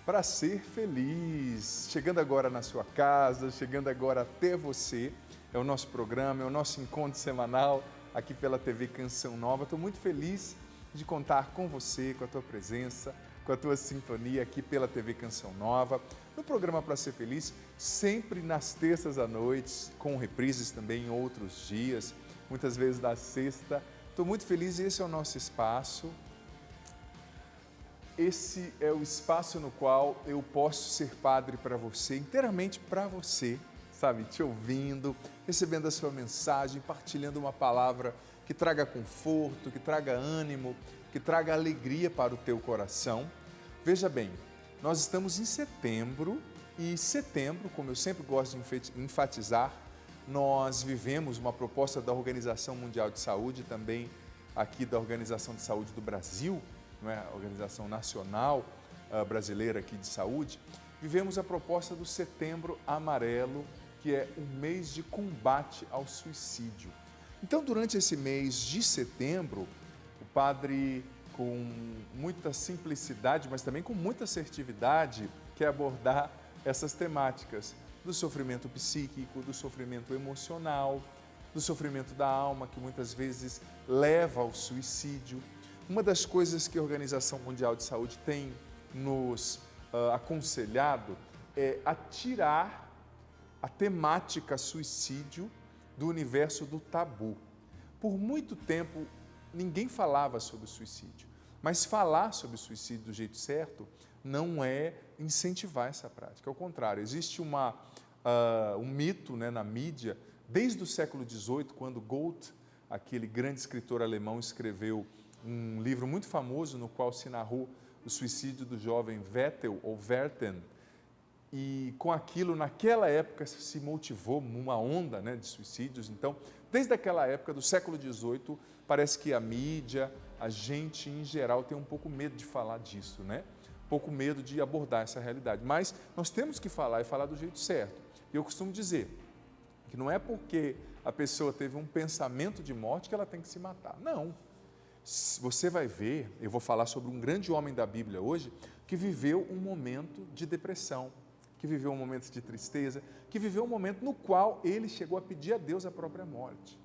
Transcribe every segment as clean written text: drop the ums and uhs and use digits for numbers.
para ser feliz. Chegando agora na sua casa, chegando agora até você, é o nosso programa, é o nosso encontro semanal aqui pela TV Canção Nova. Estou muito feliz de contar com você, com a tua presença, com a tua sintonia aqui pela TV Canção Nova, no programa Para Ser Feliz, sempre nas terças à noite, com reprises também em outros dias, muitas vezes da sexta. Estou muito feliz e esse é o nosso espaço. Esse é o espaço no qual eu posso ser padre para você, inteiramente para você, sabe? Te ouvindo, recebendo a sua mensagem, partilhando uma palavra que traga conforto, que traga ânimo, que traga alegria para o teu coração. Veja bem, nós estamos em setembro e setembro, como eu sempre gosto de enfatizar, nós vivemos uma proposta da Organização Mundial de Saúde, também aqui da Organização de Saúde do Brasil, não é? A Organização Nacional Brasileira aqui de Saúde, vivemos a proposta do Setembro Amarelo, que é um mês de combate ao suicídio. Então, durante esse mês de setembro, o padre, com muita simplicidade, mas também com muita assertividade, quer abordar essas temáticas do sofrimento psíquico, do sofrimento emocional, do sofrimento da alma, que muitas vezes leva ao suicídio. Uma das coisas que a Organização Mundial de Saúde tem nos aconselhado é a tirar a temática suicídio do universo do tabu. Por muito tempo, ninguém falava sobre o suicídio, mas falar sobre o suicídio do jeito certo não é incentivar essa prática. Ao contrário, existe um mito, né, na mídia, desde o século XVIII, quando Goethe, aquele grande escritor alemão, escreveu um livro muito famoso no qual se narrou o suicídio do jovem Vettel ou Werthen, e com aquilo, naquela época, se motivou uma onda, né, de suicídios. Então, desde aquela época, do século XVIII, parece que a mídia, a gente em geral tem um pouco medo de falar disso, né? Um pouco medo de abordar essa realidade. Mas nós temos que falar e falar do jeito certo. E eu costumo dizer que não é porque a pessoa teve um pensamento de morte que ela tem que se matar. Não. Você vai ver, eu vou falar sobre um grande homem da Bíblia hoje, que viveu um momento de depressão, que viveu um momento de tristeza, que viveu um momento no qual ele chegou a pedir a Deus a própria morte.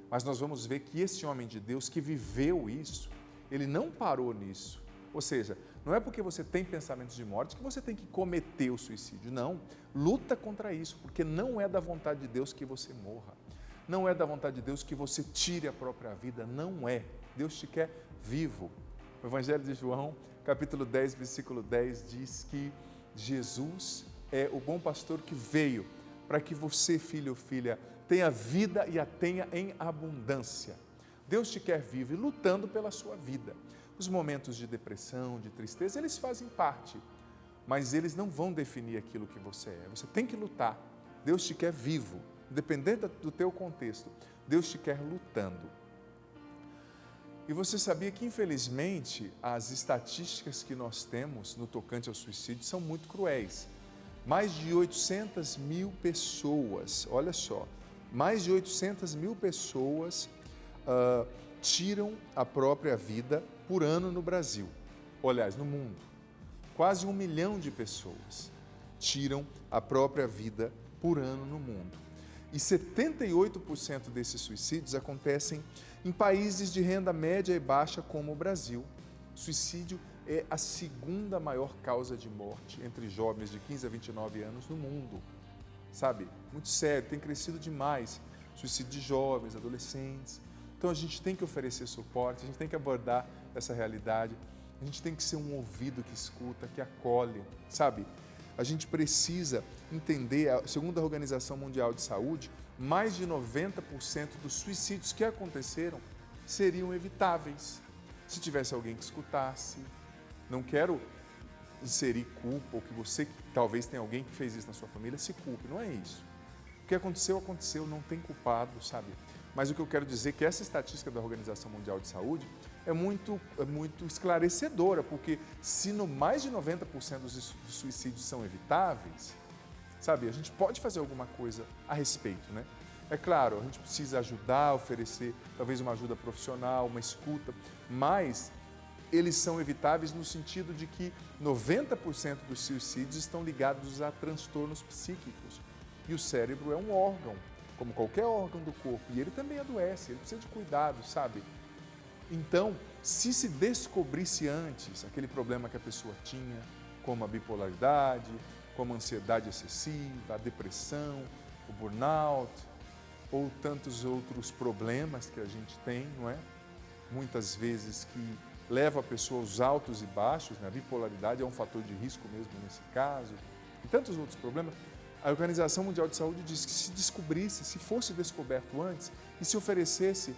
Mas nós vamos ver que esse homem de Deus que viveu isso, ele não parou nisso. Ou seja, não é porque você tem pensamentos de morte que você tem que cometer o suicídio. Não, luta contra isso, porque não é da vontade de Deus que você morra. Não é da vontade de Deus que você tire a própria vida, não é. Deus te quer vivo. O Evangelho de João, capítulo 10, versículo 10, diz que Jesus é o bom pastor que veio para que você, filho ou filha, tenha vida e a tenha em abundância. Deus te quer vivo e lutando pela sua vida. Os momentos de depressão, de tristeza, eles fazem parte, mas eles não vão definir aquilo que você é. Você tem que lutar. Deus te quer vivo, independente do teu contexto. Deus te quer lutando. E você sabia que, infelizmente, as estatísticas que nós temos no tocante ao suicídio são muito cruéis. Mais de 800 mil pessoas, olha só, mais de 800 mil pessoas tiram a própria vida por ano no Brasil. Aliás, no mundo. Quase 1 milhão de pessoas tiram a própria vida por ano no mundo. E 78% desses suicídios acontecem em países de renda média e baixa como o Brasil. O suicídio é a segunda maior causa de morte entre jovens de 15 a 29 anos no mundo. Sabe? Muito sério, tem crescido demais. Suicídio de jovens, adolescentes. Então a gente tem que oferecer suporte, a gente tem que abordar essa realidade. A gente tem que ser um ouvido que escuta, que acolhe, sabe? A gente precisa entender, segundo a Organização Mundial de Saúde, mais de 90% dos suicídios que aconteceram seriam evitáveis se tivesse alguém que escutasse. Não quero inserir culpa, ou que você, talvez tenha alguém que fez isso na sua família, se culpe, não é isso. O que aconteceu, aconteceu, não tem culpado, sabe? Mas o que eu quero dizer é que essa estatística da Organização Mundial de Saúde é muito esclarecedora, porque se mais de 90% dos suicídios são evitáveis, sabe, a gente pode fazer alguma coisa a respeito, né? É claro, a gente precisa ajudar, oferecer talvez uma ajuda profissional, uma escuta, mas eles são evitáveis no sentido de que 90% dos suicídios estão ligados a transtornos psíquicos. E o cérebro é um órgão, como qualquer órgão do corpo, e ele também adoece, ele precisa de cuidado, sabe? Então, se descobrisse antes aquele problema que a pessoa tinha, como a bipolaridade, como a ansiedade excessiva, a depressão, o burnout, ou tantos outros problemas que a gente tem, não é? Muitas vezes que leva a pessoa aos altos e baixos, né? A bipolaridade é um fator de risco mesmo nesse caso, e tantos outros problemas. A Organização Mundial de Saúde diz que se descobrisse, se fosse descoberto antes e se oferecesse,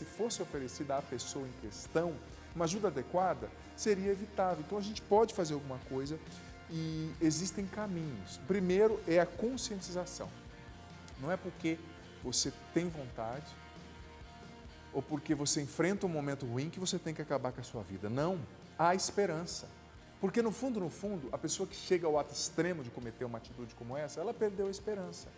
fosse oferecida à pessoa em questão uma ajuda adequada, seria evitável. Então a gente pode fazer alguma coisa e existem caminhos. Primeiro é a conscientização. Não é porque você tem vontade ou porque você enfrenta um momento ruim que você tem que acabar com a sua vida. Não, há esperança. Porque no fundo, a pessoa que chega ao ato extremo de cometer uma atitude como essa, ela perdeu a esperança.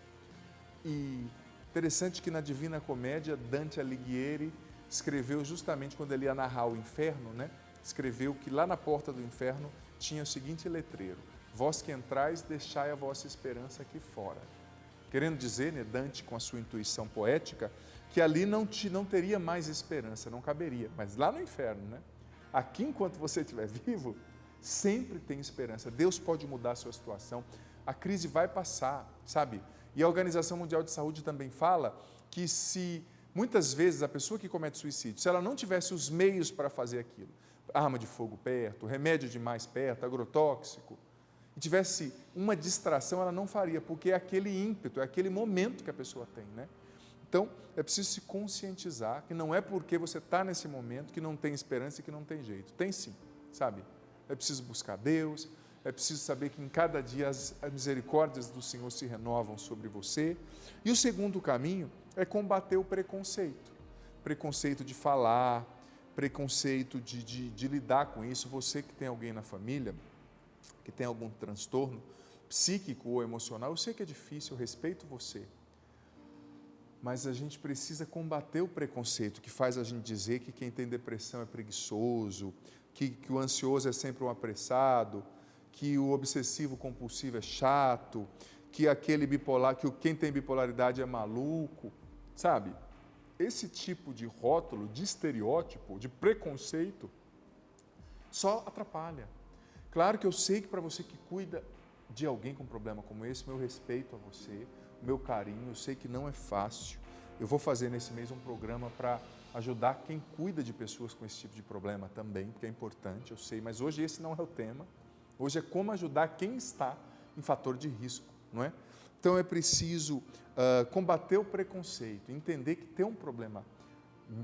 E interessante que na Divina Comédia, Dante Alighieri escreveu justamente quando ele ia narrar o inferno, né? Escreveu que lá na porta do inferno tinha o seguinte letreiro: vós que entrais, deixai a vossa esperança aqui fora. Querendo dizer, né, Dante, com a sua intuição poética, que ali não teria mais esperança, não caberia. Mas lá no inferno, né? Aqui, enquanto você estiver vivo, sempre tem esperança. Deus pode mudar a sua situação. A crise vai passar, sabe? E a Organização Mundial de Saúde também fala que se muitas vezes a pessoa que comete suicídio, se ela não tivesse os meios para fazer aquilo, arma de fogo perto, remédio demais perto, agrotóxico, e tivesse uma distração, ela não faria, porque é aquele ímpeto, é aquele momento que a pessoa tem, né? Então, é preciso se conscientizar que não é porque você está nesse momento que não tem esperança e que não tem jeito. Tem sim, sabe? É preciso buscar Deus, é preciso saber que em cada dia as misericórdias do Senhor se renovam sobre você. E o segundo caminho é combater o preconceito. Preconceito de falar, preconceito de lidar com isso. Você que tem alguém na família, que tem algum transtorno psíquico ou emocional, eu sei que é difícil, eu respeito você. Mas a gente precisa combater o preconceito que faz a gente dizer que quem tem depressão é preguiçoso, que o ansioso é sempre um apressado, que o obsessivo compulsivo é chato, que aquele bipolar, que quem tem bipolaridade é maluco, sabe? Esse tipo de rótulo, de estereótipo, de preconceito, só atrapalha. Claro que eu sei que para você que cuida de alguém com um problema como esse, meu respeito a você, meu carinho, eu sei que não é fácil. Eu vou fazer nesse mês um programa para ajudar quem cuida de pessoas com esse tipo de problema também, porque é importante, eu sei, mas hoje esse não é o tema. Hoje é como ajudar quem está em fator de risco, não é? Então é preciso combater o preconceito, entender que ter um problema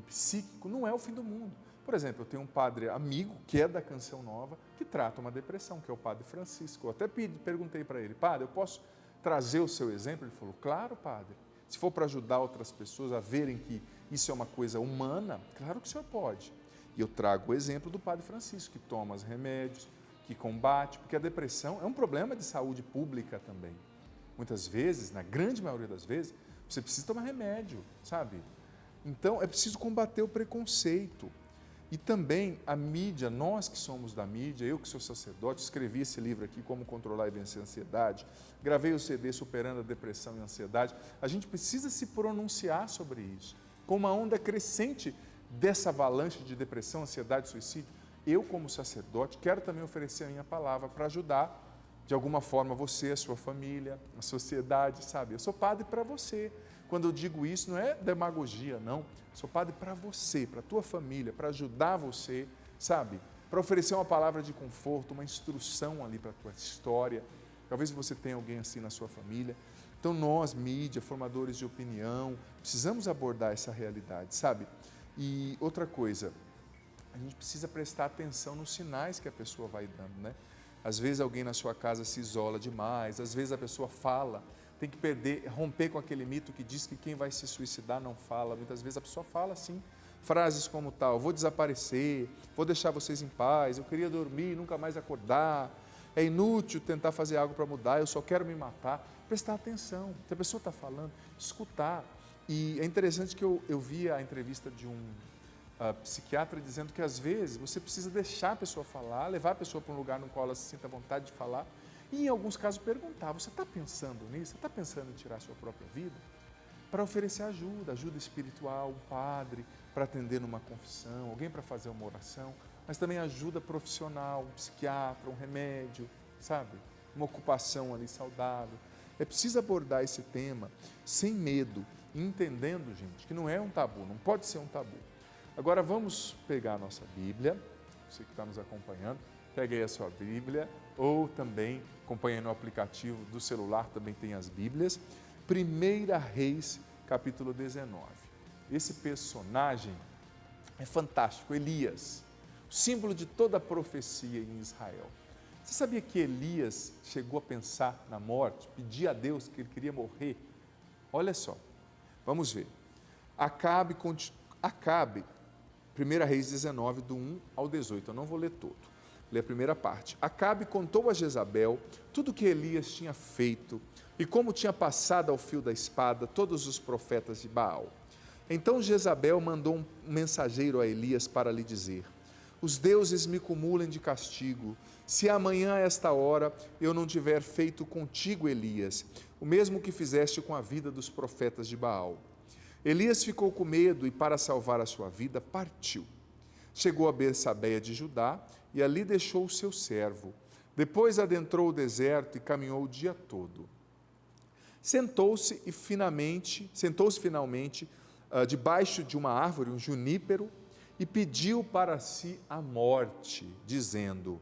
psíquico não é o fim do mundo. Por exemplo, eu tenho um padre amigo, que é da Canção Nova, que trata uma depressão, que é o padre Francisco. Eu até perguntei para ele: padre, eu posso trazer o seu exemplo? Ele falou: claro, padre. Se for para ajudar outras pessoas a verem que isso é uma coisa humana, claro que o senhor pode. E eu trago o exemplo do padre Francisco, que toma os remédios, que combate, porque a depressão é um problema de saúde pública também. Muitas vezes, na grande maioria das vezes, você precisa tomar remédio, sabe? Então, é preciso combater o preconceito. E também a mídia, nós que somos da mídia, eu que sou sacerdote, escrevi esse livro aqui, Como Controlar e Vencer a Ansiedade, gravei o CD Superando a Depressão e a Ansiedade, a gente precisa se pronunciar sobre isso. Com uma onda crescente dessa avalanche de depressão, ansiedade, suicídio, eu como sacerdote quero também oferecer a minha palavra para ajudar de alguma forma você, a sua família, a sociedade, sabe? Eu sou padre para você. Quando eu digo isso, não é demagogia, não. Sou padre para você, para a tua família, para ajudar você, sabe? Para oferecer uma palavra de conforto, uma instrução ali para a tua história. Talvez você tenha alguém assim na sua família. Então nós, mídia, formadores de opinião, precisamos abordar essa realidade, sabe? E outra coisa, a gente precisa prestar atenção nos sinais que a pessoa vai dando, né? Às vezes alguém na sua casa se isola demais, às vezes a pessoa fala, tem que romper com aquele mito que diz que quem vai se suicidar não fala. Muitas vezes a pessoa fala assim, frases como tal: vou desaparecer, vou deixar vocês em paz, eu queria dormir, nunca mais acordar, é inútil tentar fazer algo para mudar, eu só quero me matar. Prestar atenção, se a pessoa está falando, escutar. E é interessante que eu vi a entrevista de psiquiatra dizendo que às vezes você precisa deixar a pessoa falar, levar a pessoa para um lugar no qual ela se sinta à vontade de falar e, em alguns casos, perguntar: você está pensando nisso? Você está pensando em tirar a sua própria vida? Para oferecer ajuda espiritual, um padre para atender numa confissão, alguém para fazer uma oração, mas também ajuda profissional, um psiquiatra, um remédio, sabe? Uma ocupação ali saudável. É preciso abordar esse tema sem medo, entendendo, gente, que não é um tabu, não pode ser um tabu. Agora vamos pegar a nossa Bíblia, você que está nos acompanhando, pegue aí a sua Bíblia, ou também acompanhe no aplicativo do celular, também tem as Bíblias. 1 Reis, capítulo 19. Esse personagem é fantástico, Elias, o símbolo de toda a profecia em Israel. Você sabia que Elias chegou a pensar na morte, pedir a Deus que ele queria morrer? Olha só, vamos ver. Acabe, 1 Reis 19, do 1 ao 18, eu não vou ler todo, ler a primeira parte. Acabe contou a Jezabel tudo o que Elias tinha feito e como tinha passado ao fio da espada todos os profetas de Baal. Então Jezabel mandou um mensageiro a Elias para lhe dizer: os deuses me cumulem de castigo, se amanhã a esta hora eu não tiver feito contigo, Elias, o mesmo que fizeste com a vida dos profetas de Baal. Elias ficou com medo e, para salvar a sua vida, partiu. Chegou a Betsabeia de Judá e ali deixou o seu servo. Depois adentrou o deserto e caminhou o dia todo. Sentou-se finalmente debaixo de uma árvore, um junípero, e pediu para si a morte, dizendo: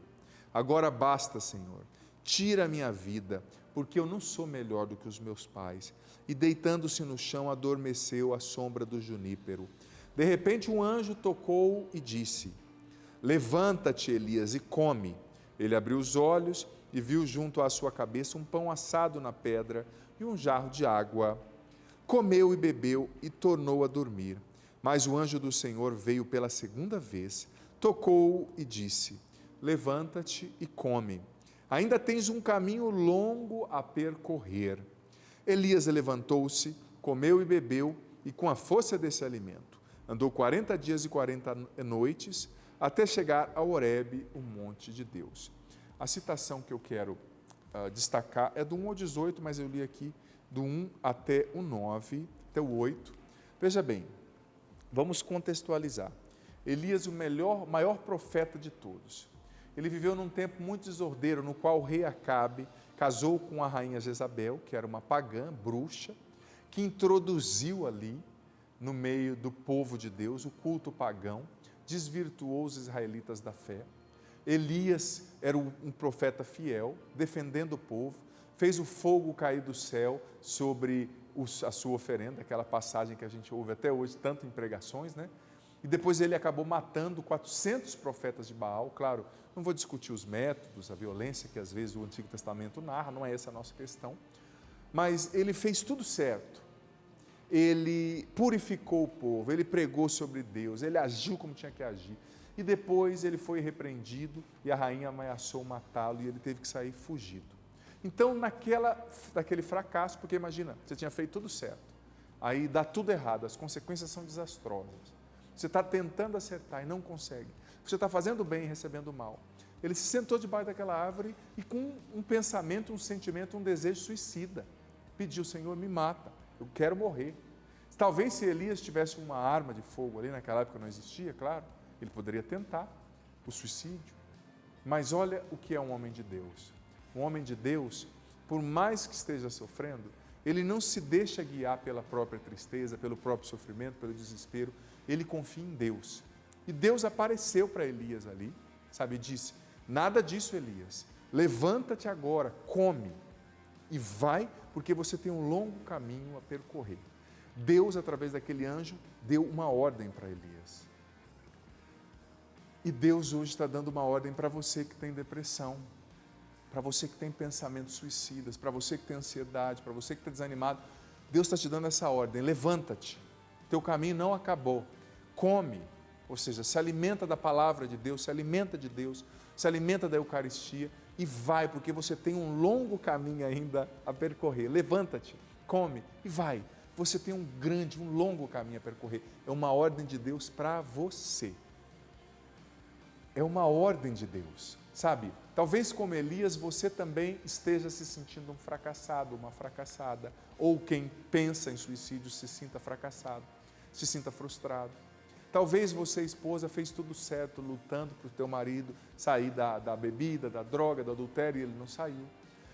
agora basta, Senhor, tira a minha vida, porque eu não sou melhor do que os meus pais. E deitando-se no chão, adormeceu à sombra do junípero. De repente um anjo tocou e disse: levanta-te, Elias, e come. Ele abriu os olhos e viu junto à sua cabeça um pão assado na pedra e um jarro de água. Comeu e bebeu e tornou a dormir. Mas o anjo do Senhor veio pela segunda vez, tocou-o e disse: levanta-te e come. Ainda tens um caminho longo a percorrer. Elias levantou-se, comeu e bebeu, e com a força desse alimento, andou 40 dias e 40 noites, até chegar a Horebe, o monte de Deus. A citação que eu quero destacar é do 1 ao 18, mas eu li aqui do 1 até o 9, até o 8. Veja bem, vamos contextualizar. Elias, o maior profeta de todos. Ele viveu num tempo muito desordeiro, no qual o rei Acabe casou com a rainha Jezabel, que era uma pagã, bruxa, que introduziu ali, no meio do povo de Deus, o culto pagão, desvirtuou os israelitas da fé. Elias era um profeta fiel, defendendo o povo, fez o fogo cair do céu sobre a sua oferenda, aquela passagem que a gente ouve até hoje, tanto em pregações, né? E depois ele acabou matando 400 profetas de Baal. Claro, não vou discutir os métodos, a violência que às vezes o Antigo Testamento narra, não é essa a nossa questão, mas ele fez tudo certo. Ele purificou o povo, ele pregou sobre Deus, ele agiu como tinha que agir. E depois ele foi repreendido e a rainha ameaçou matá-lo e ele teve que sair fugido. Então, naquele fracasso, porque imagina, você tinha feito tudo certo, aí dá tudo errado, as consequências são desastrosas. Você está tentando acertar e não consegue. Você está fazendo bem e recebendo mal. Ele se sentou debaixo daquela árvore e com um pensamento, um sentimento, um desejo suicida. Pediu: Senhor, me mata, eu quero morrer. Talvez se Elias tivesse uma arma de fogo ali, naquela época não existia, claro, ele poderia tentar o suicídio. Mas olha o que é um homem de Deus. Um homem de Deus, por mais que esteja sofrendo, ele não se deixa guiar pela própria tristeza, pelo próprio sofrimento, pelo desespero. Ele confia em Deus. E Deus apareceu para Elias ali, sabe, e disse: nada disso, Elias, levanta-te agora, come e vai, porque você tem um longo caminho a percorrer. Deus, através daquele anjo, deu uma ordem para Elias. E Deus hoje está dando uma ordem para você que tem depressão, para você que tem pensamentos suicidas, para você que tem ansiedade, para você que está desanimado. Deus está te dando essa ordem: levanta-te, teu caminho não acabou, come, ou seja, se alimenta da palavra de Deus, se alimenta de Deus, se alimenta da Eucaristia e vai, porque você tem um longo caminho ainda a percorrer. Levanta-te, come e vai. você tem um longo caminho a percorrer. É uma ordem de Deus para você. É uma ordem de Deus, sabe? Talvez como Elias, você também esteja se sentindo um fracassado, uma fracassada. Ou quem pensa em suicídio se sinta fracassado, se sinta frustrado. Talvez você, esposa, fez tudo certo, lutando para o teu marido sair da bebida, da droga, do adultério, e ele não saiu.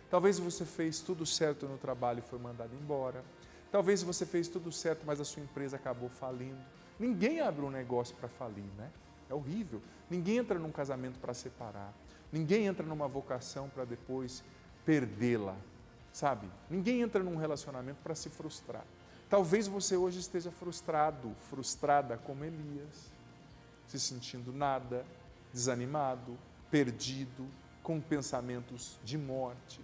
Talvez você fez tudo certo no trabalho e foi mandado embora. Talvez você fez tudo certo, mas a sua empresa acabou falindo. Ninguém abre um negócio para falir, né? É horrível. Ninguém entra num casamento para separar. Ninguém entra numa vocação para depois perdê-la, sabe? Ninguém entra num relacionamento para se frustrar. Talvez você hoje esteja frustrado, frustrada como Elias, se sentindo nada, desanimado, perdido, com pensamentos de morte.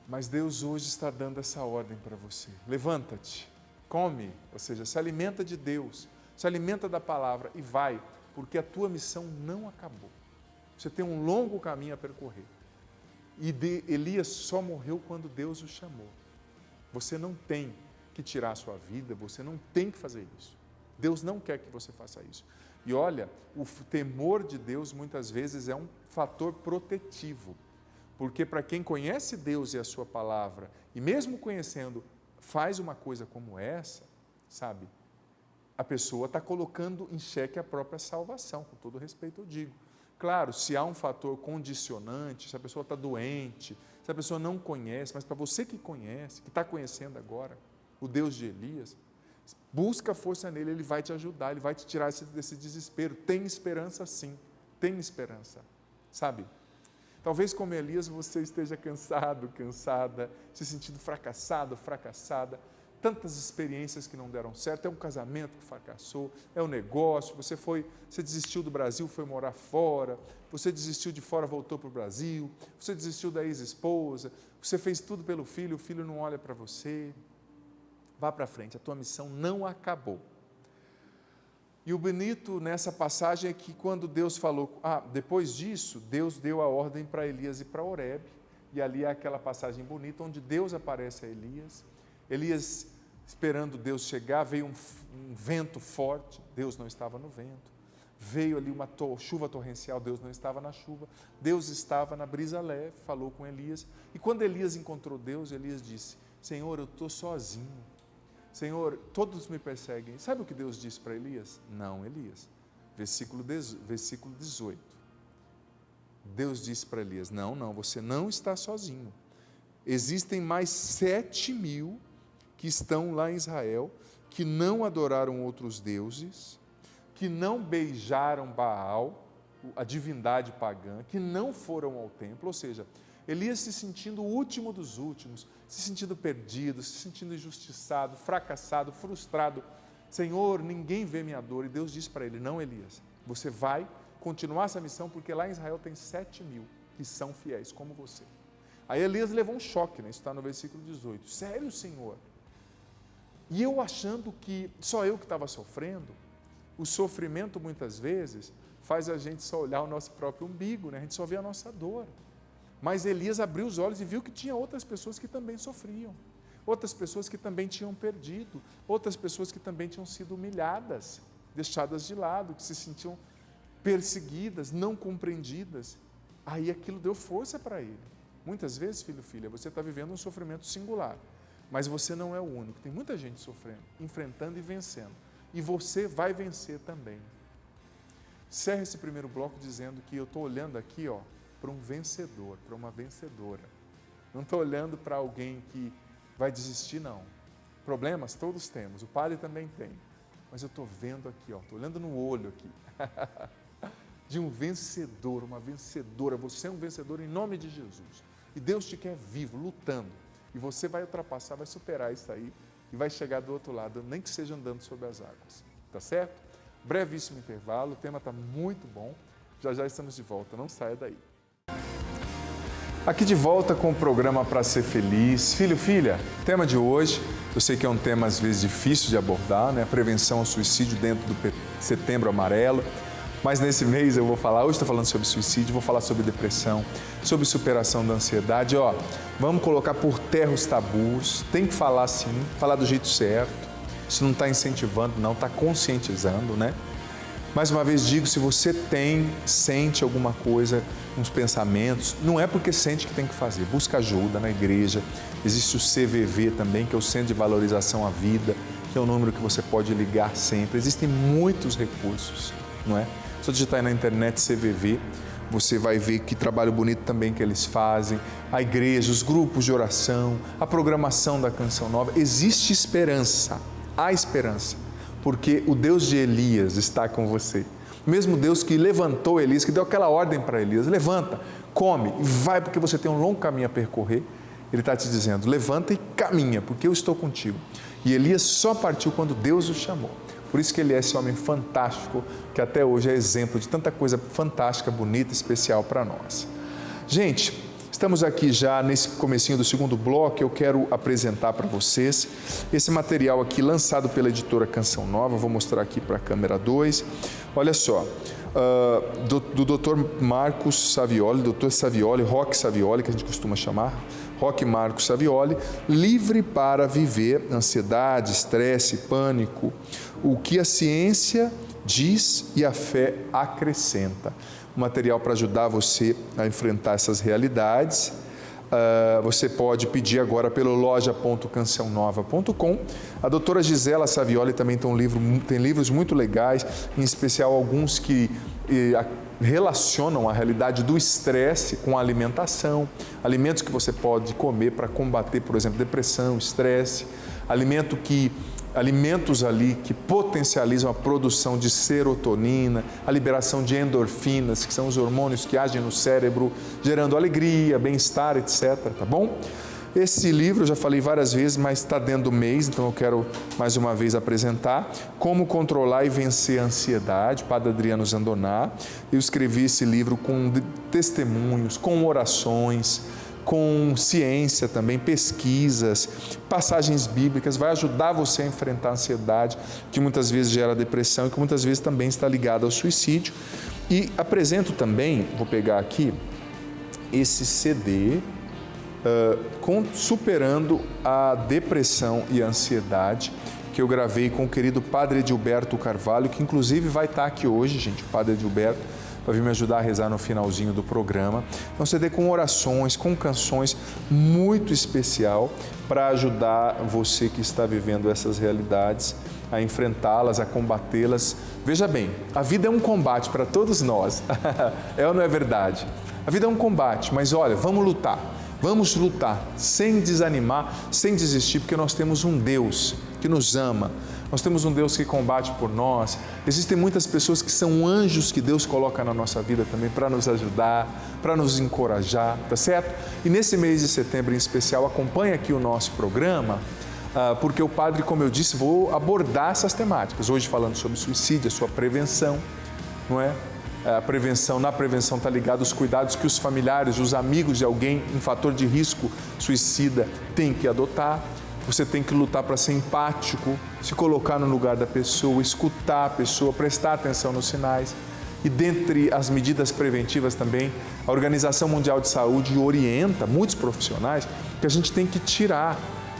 Mas Deus hoje está dando essa ordem para você. Levanta-te, come, ou seja, se alimenta de Deus, se alimenta da palavra e vai, porque a tua missão não acabou. Você tem um longo caminho a percorrer. E Elias só morreu quando Deus o chamou. Você não tem que tirar a sua vida, você não tem que fazer isso. Deus não quer que você faça isso. E olha, o temor de Deus muitas vezes é um fator protetivo. Porque para quem conhece Deus e a sua palavra, e mesmo conhecendo, faz uma coisa como essa, sabe? A pessoa está colocando em xeque a própria salvação, com todo respeito eu digo. Claro, se há um fator condicionante, se a pessoa está doente, se a pessoa não conhece, mas para você que conhece, que está conhecendo agora, o Deus de Elias, busca força nele, ele vai te ajudar, ele vai te tirar desse desespero. Tem esperança sim, tem esperança, sabe? Talvez como Elias você esteja cansado, cansada, se sentindo fracassado, fracassada, tantas experiências que não deram certo, é um casamento que fracassou, é um negócio, você desistiu do Brasil, foi morar fora, você desistiu de fora, voltou para o Brasil, você desistiu da ex-esposa, você fez tudo pelo filho, o filho não olha para você. Vá para frente, a tua missão não acabou. E o bonito nessa passagem é que quando Deus falou, depois disso, Deus deu a ordem para Elias e para Oreb, e ali é aquela passagem bonita onde Deus aparece a Elias. Elias, esperando Deus chegar, veio um vento forte, Deus não estava no vento. Veio ali uma chuva torrencial, Deus não estava na chuva. Deus estava na brisa leve, falou com Elias. E quando Elias encontrou Deus, Elias disse, Senhor, eu estou sozinho. Senhor, todos me perseguem. Sabe o que Deus disse para Elias? Não, Elias. Versículo 18. Deus disse para Elias, não, você não está sozinho. Existem mais 7.000 que estão lá em Israel, que não adoraram outros deuses, que não beijaram Baal, a divindade pagã, que não foram ao templo, ou seja, Elias se sentindo o último dos últimos, se sentindo perdido, se sentindo injustiçado, fracassado, frustrado. Senhor, ninguém vê minha dor. E Deus disse para ele, não, Elias, você vai continuar essa missão, porque lá em Israel tem 7.000 que são fiéis, como você. Aí Elias levou um choque, né? Isso está no versículo 18. Sério, Senhor? E eu achando que só eu que estava sofrendo, o sofrimento muitas vezes faz a gente só olhar o nosso próprio umbigo, né? A gente só vê a nossa dor. Mas Elias abriu os olhos e viu que tinha outras pessoas que também sofriam, outras pessoas que também tinham perdido, outras pessoas que também tinham sido humilhadas, deixadas de lado, que se sentiam perseguidas, não compreendidas. Aí aquilo deu força para ele. Muitas vezes, filho, filha, você está vivendo um sofrimento singular, mas você não é o único. Tem muita gente sofrendo, enfrentando e vencendo. E você vai vencer também. Encerra esse primeiro bloco dizendo que eu estou olhando aqui, para um vencedor, para uma vencedora. Não estou olhando para alguém que vai desistir, não. Problemas todos temos, o padre também tem. Mas eu estou vendo aqui, estou olhando no olho aqui, de um vencedor, uma vencedora. Você é um vencedor em nome de Jesus. E Deus te quer vivo, lutando. E você vai ultrapassar, vai superar isso aí e vai chegar do outro lado, nem que seja andando sobre as águas. Tá certo? Brevíssimo intervalo, o tema está muito bom. Já estamos de volta, não saia daí. Aqui de volta com o programa Para Ser Feliz. Filho, filha, tema de hoje, eu sei que é um tema às vezes difícil de abordar, né? A prevenção ao suicídio dentro do Setembro Amarelo. Mas nesse mês eu vou falar, hoje estou falando sobre suicídio, vou falar sobre depressão, sobre superação da ansiedade. Vamos colocar por terra os tabus, tem que falar sim, falar do jeito certo. Isso não está incentivando, não, está conscientizando, né? Mais uma vez digo, se você sente alguma coisa, uns pensamentos, não é porque sente que tem que fazer, busca ajuda na igreja. Existe o CVV também, que é o Centro de Valorização à Vida, que é um número que você pode ligar sempre. Existem muitos recursos, não é? Só digitar aí na internet CVV, você vai ver que trabalho bonito também que eles fazem, a igreja, os grupos de oração, a programação da Canção Nova. Existe esperança, há esperança, porque o Deus de Elias está com você. O mesmo Deus que levantou Elias, que deu aquela ordem para Elias, levanta, come e vai porque você tem um longo caminho a percorrer. Ele está te dizendo, levanta e caminha, porque eu estou contigo. E Elias só partiu quando Deus o chamou. Por isso que ele é esse homem fantástico, que até hoje é exemplo de tanta coisa fantástica, bonita, especial para nós. Gente, estamos aqui já nesse comecinho do segundo bloco. Eu quero apresentar para vocês esse material aqui lançado pela editora Canção Nova. Vou mostrar aqui para a câmera 2. Olha só, do Dr. Marcos Savioli, Dr. Savioli, Roque Savioli, que a gente costuma chamar, Roque Marcos Savioli, Livre para Viver, Ansiedade, Estresse, Pânico, o que a ciência diz e a fé acrescenta. Um material para ajudar você a enfrentar essas realidades. Você pode pedir agora pelo loja.cancionnova.com. A doutora Gisela Savioli também tem livros muito legais, em especial alguns que relacionam a realidade do estresse com a alimentação, alimentos que você pode comer para combater, por exemplo, depressão, estresse, alimentos ali que potencializam a produção de serotonina, a liberação de endorfinas, que são os hormônios que agem no cérebro, gerando alegria, bem-estar, etc. Tá bom? Esse livro, eu já falei várias vezes, mas está dentro do mês, então eu quero mais uma vez apresentar Como Controlar e Vencer a Ansiedade, Padre Adriano Zandoná. Eu escrevi esse livro com testemunhos, com orações, com ciência também, pesquisas, passagens bíblicas, vai ajudar você a enfrentar a ansiedade, que muitas vezes gera depressão e que muitas vezes também está ligada ao suicídio. E apresento também, vou pegar aqui, esse CD, Superando a Depressão e a Ansiedade, que eu gravei com o querido Padre Edilberto Carvalho, que inclusive vai estar aqui hoje, gente, o Padre Edilberto, vai vir me ajudar a rezar no finalzinho do programa. É um CD com orações, com canções, muito especial para ajudar você que está vivendo essas realidades a enfrentá-las, a combatê-las. Veja bem, a vida é um combate para todos nós, é ou não é verdade? A vida é um combate, mas olha, vamos lutar sem desanimar, sem desistir, porque nós temos um Deus que nos ama. Nós temos um Deus que combate por nós. Existem muitas pessoas que são anjos que Deus coloca na nossa vida também para nos ajudar, para nos encorajar, tá certo? E nesse mês de setembro em especial, acompanhe aqui o nosso programa, porque o padre, como eu disse, vou abordar essas temáticas. Hoje falando sobre suicídio, a sua prevenção, não é? Na prevenção está ligado aos cuidados que os familiares, os amigos de alguém em fator de risco suicida têm que adotar. Você tem que lutar para ser empático, se colocar no lugar da pessoa, escutar a pessoa, prestar atenção nos sinais. E dentre as medidas preventivas também, a Organização Mundial de Saúde orienta muitos profissionais que a gente tem que tirar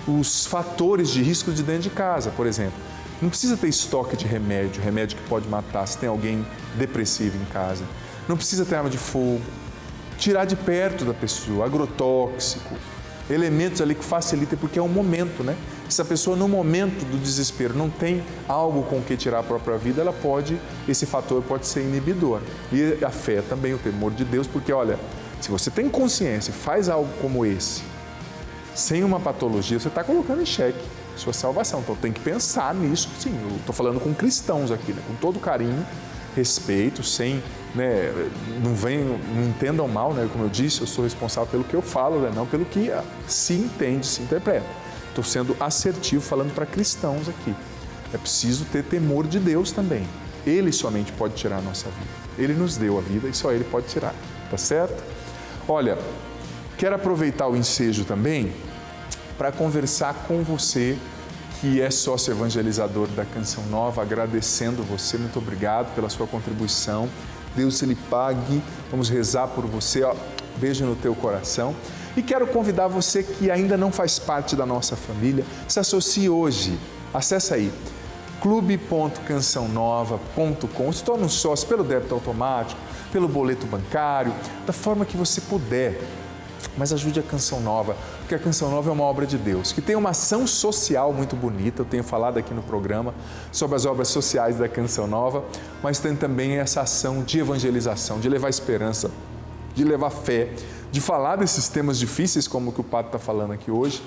os fatores de risco de dentro de casa, por exemplo. Não precisa ter estoque de remédio que pode matar se tem alguém depressivo em casa. Não precisa ter arma de fogo. Tirar de perto da pessoa, agrotóxico, elementos ali que facilitem, porque é um momento, né? Se a pessoa no momento do desespero não tem algo com que tirar a própria vida, esse fator pode ser inibidor. E a fé também, o temor de Deus, porque olha, se você tem consciência e faz algo como esse, sem uma patologia, você está colocando em xeque sua salvação. Então tem que pensar nisso, sim. Eu estou falando com cristãos aqui, né? Com todo carinho, respeito, sem, né? Não entendam mal, né? Como eu disse, eu sou responsável pelo que eu falo, né? Não pelo que se entende, se interpreta. Estou sendo assertivo falando para cristãos aqui. É preciso ter temor de Deus também. Ele somente pode tirar a nossa vida. Ele nos deu a vida e só Ele pode tirar, tá certo? Olha, quero aproveitar o ensejo também para conversar com você que é sócio evangelizador da Canção Nova, agradecendo você, muito obrigado pela sua contribuição. Deus ele pague, vamos rezar por você, ó, beijo no teu coração. E quero convidar você que ainda não faz parte da nossa família, se associe hoje, acesse aí, clube.cançãonova.com, se torne um sócio pelo débito automático, pelo boleto bancário, da forma que você puder. Mas ajude a Canção Nova, porque a Canção Nova é uma obra de Deus, que tem uma ação social muito bonita. Eu tenho falado aqui no programa sobre as obras sociais da Canção Nova, mas tem também essa ação de evangelização, de levar esperança, de levar fé, de falar desses temas difíceis como o que o Padre está falando aqui hoje,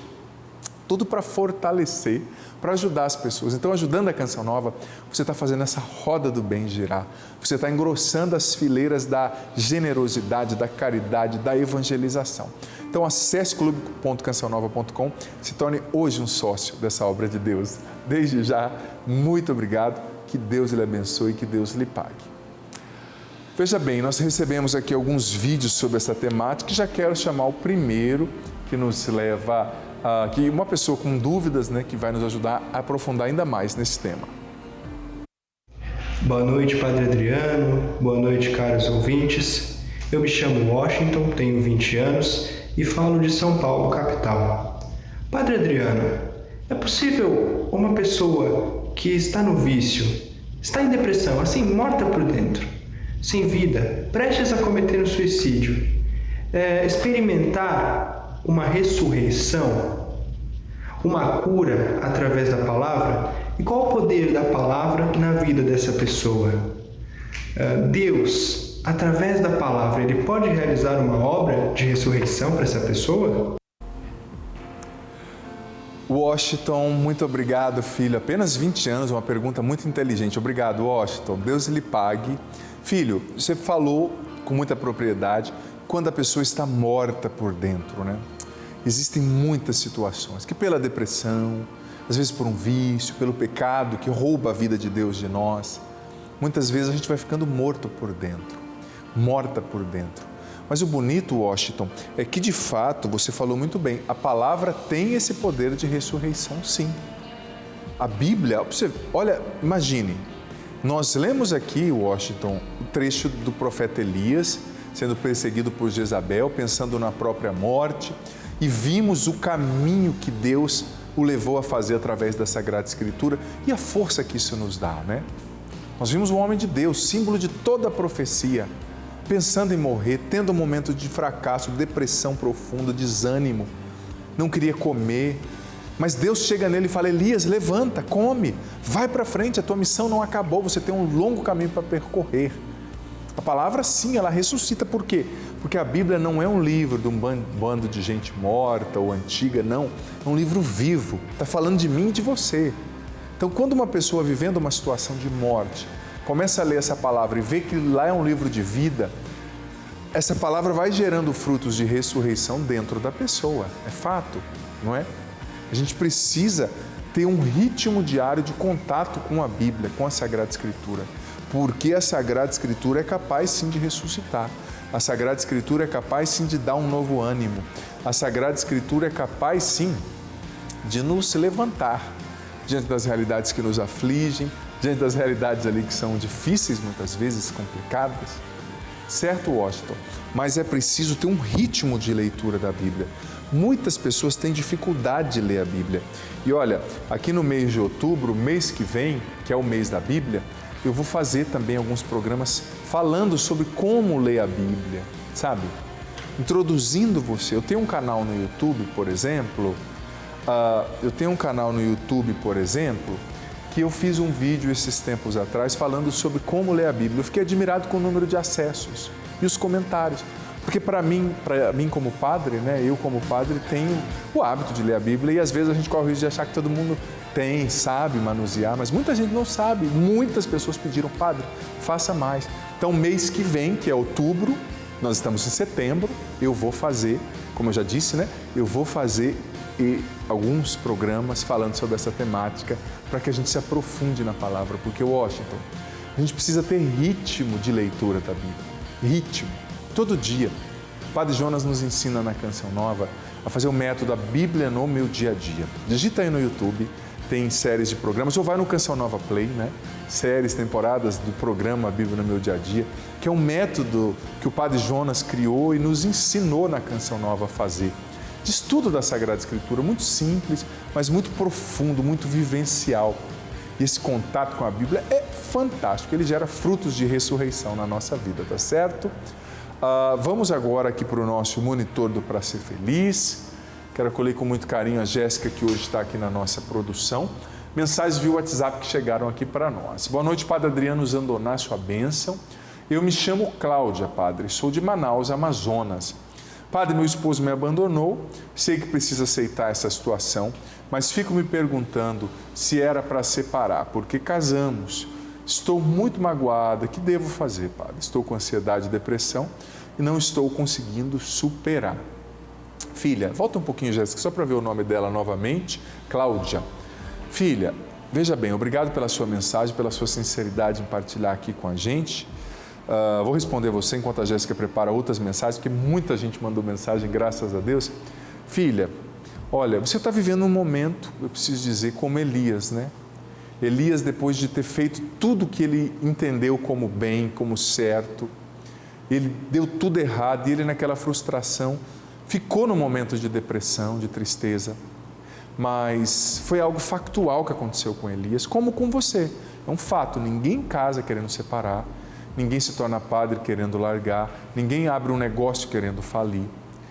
tudo para fortalecer, para ajudar as pessoas. Então, ajudando a Canção Nova, você está fazendo essa roda do bem girar. Você está engrossando as fileiras da generosidade, da caridade, da evangelização. Então, acesse clube.cançãonova.com, se torne hoje um sócio dessa obra de Deus. Desde já, muito obrigado, que Deus lhe abençoe e que Deus lhe pague. Veja bem, nós recebemos aqui alguns vídeos sobre essa temática e já quero chamar o primeiro que nos leva que uma pessoa com dúvidas, né, que vai nos ajudar a aprofundar ainda mais nesse tema. Boa noite, Padre Adriano. Boa noite, caros ouvintes. Eu me chamo Washington, tenho 20 anos e falo de São Paulo, capital. Padre Adriano, é possível uma pessoa que está no vício, está em depressão, assim, morta por dentro, sem vida, prestes a cometer um suicídio, experimentar uma ressurreição, uma cura através da palavra? E qual o poder da palavra na vida dessa pessoa? Deus, através da palavra, ele pode realizar uma obra de ressurreição para essa pessoa? Washington, muito obrigado, filho. Apenas 20 anos, uma pergunta muito inteligente. Obrigado, Washington. Deus lhe pague. Filho, você falou com muita propriedade quando a pessoa está morta por dentro, né? Existem muitas situações que pela depressão, às vezes por um vício, pelo pecado que rouba a vida de Deus de nós, muitas vezes a gente vai ficando morto por dentro, morta por dentro. Mas o bonito, Washington, é que de fato, você falou muito bem, a palavra tem esse poder de ressurreição, sim. A Bíblia, olha, imagine, nós lemos aqui, Washington, o trecho do profeta Elias, sendo perseguido por Jezabel, pensando na própria morte, e vimos o caminho que Deus o levou a fazer através da Sagrada Escritura e a força que isso nos dá, né? Nós vimos um homem de Deus, símbolo de toda a profecia, pensando em morrer, tendo um momento de fracasso, depressão profunda, desânimo, não queria comer, mas Deus chega nele e fala: Elias, levanta, come, vai para frente, a tua missão não acabou, você tem um longo caminho para percorrer. A palavra, sim, ela ressuscita. Por quê? Porque a Bíblia não é um livro de um bando de gente morta ou antiga, não. É um livro vivo, está falando de mim e de você. Então, quando uma pessoa vivendo uma situação de morte, começa a ler essa palavra e vê que lá é um livro de vida, essa palavra vai gerando frutos de ressurreição dentro da pessoa. É fato, não é? A gente precisa ter um ritmo diário de contato com a Bíblia, com a Sagrada Escritura. Porque a Sagrada Escritura é capaz sim de ressuscitar. A Sagrada Escritura é capaz sim de dar um novo ânimo. A Sagrada Escritura é capaz sim de nos levantar diante das realidades que nos afligem, diante das realidades ali que são difíceis, muitas vezes complicadas. Certo, Washington? Mas é preciso ter um ritmo de leitura da Bíblia. Muitas pessoas têm dificuldade de ler a Bíblia. E olha, aqui no mês de outubro, mês que vem, que é o mês da Bíblia, eu vou fazer também alguns programas falando sobre como ler a Bíblia, sabe? Introduzindo você. Eu tenho um canal no YouTube, por exemplo, que eu fiz um vídeo esses tempos atrás falando sobre como ler a Bíblia. Eu fiquei admirado com o número de acessos e os comentários. Porque para mim como padre, né, eu como padre tenho o hábito de ler a Bíblia e às vezes a gente corre o risco de achar que todo mundo sabe manusear, mas muita gente não sabe. Muitas pessoas pediram: Padre, faça mais. Então, mês que vem, que é outubro, nós estamos em setembro, eu vou fazer, como eu já disse, né? Eu vou fazer alguns programas falando sobre essa temática para que a gente se aprofunde na palavra, porque, Washington, a gente precisa ter ritmo de leitura da Bíblia. Ritmo. Todo dia. O Padre Jonas nos ensina na Canção Nova a fazer o método A Bíblia no Meu Dia a Dia. Digita aí no YouTube, tem séries de programas, ou vai no Canção Nova Play, né? Séries, temporadas do programa Bíblia no Meu Dia a Dia, que é um método que o Padre Jonas criou e nos ensinou na Canção Nova a fazer. De estudo da Sagrada Escritura, muito simples, mas muito profundo, muito vivencial. E esse contato com a Bíblia é fantástico, ele gera frutos de ressurreição na nossa vida, tá certo? Vamos agora aqui para o nosso monitor do Pra Ser Feliz. Quero acolher com muito carinho a Jéssica, que hoje está aqui na nossa produção. Mensagens via WhatsApp que chegaram aqui para nós. Boa noite, Padre Adriano Zandoná, sua bênção. Eu me chamo Cláudia, Padre, sou de Manaus, Amazonas. Padre, meu esposo me abandonou, sei que precisa aceitar essa situação, mas fico me perguntando se era para separar, porque casamos. Estou muito magoada, o que devo fazer, Padre? Estou com ansiedade e depressão e não estou conseguindo superar. Filha, volta um pouquinho, Jéssica, só para ver o nome dela novamente. Cláudia. Filha, veja bem, obrigado pela sua mensagem, pela sua sinceridade em partilhar aqui com a gente. Vou responder você enquanto a Jéssica prepara outras mensagens, porque muita gente mandou mensagem, graças a Deus. Filha, olha, você está vivendo um momento, eu preciso dizer, como Elias, né? Elias, depois de ter feito tudo que ele entendeu como bem, como certo, ele deu tudo errado e ele, naquela frustração, ficou num momento de depressão, de tristeza, mas foi algo factual que aconteceu com Elias, como com você. É um fato, ninguém casa querendo separar, ninguém se torna padre querendo largar, ninguém abre um negócio querendo falir.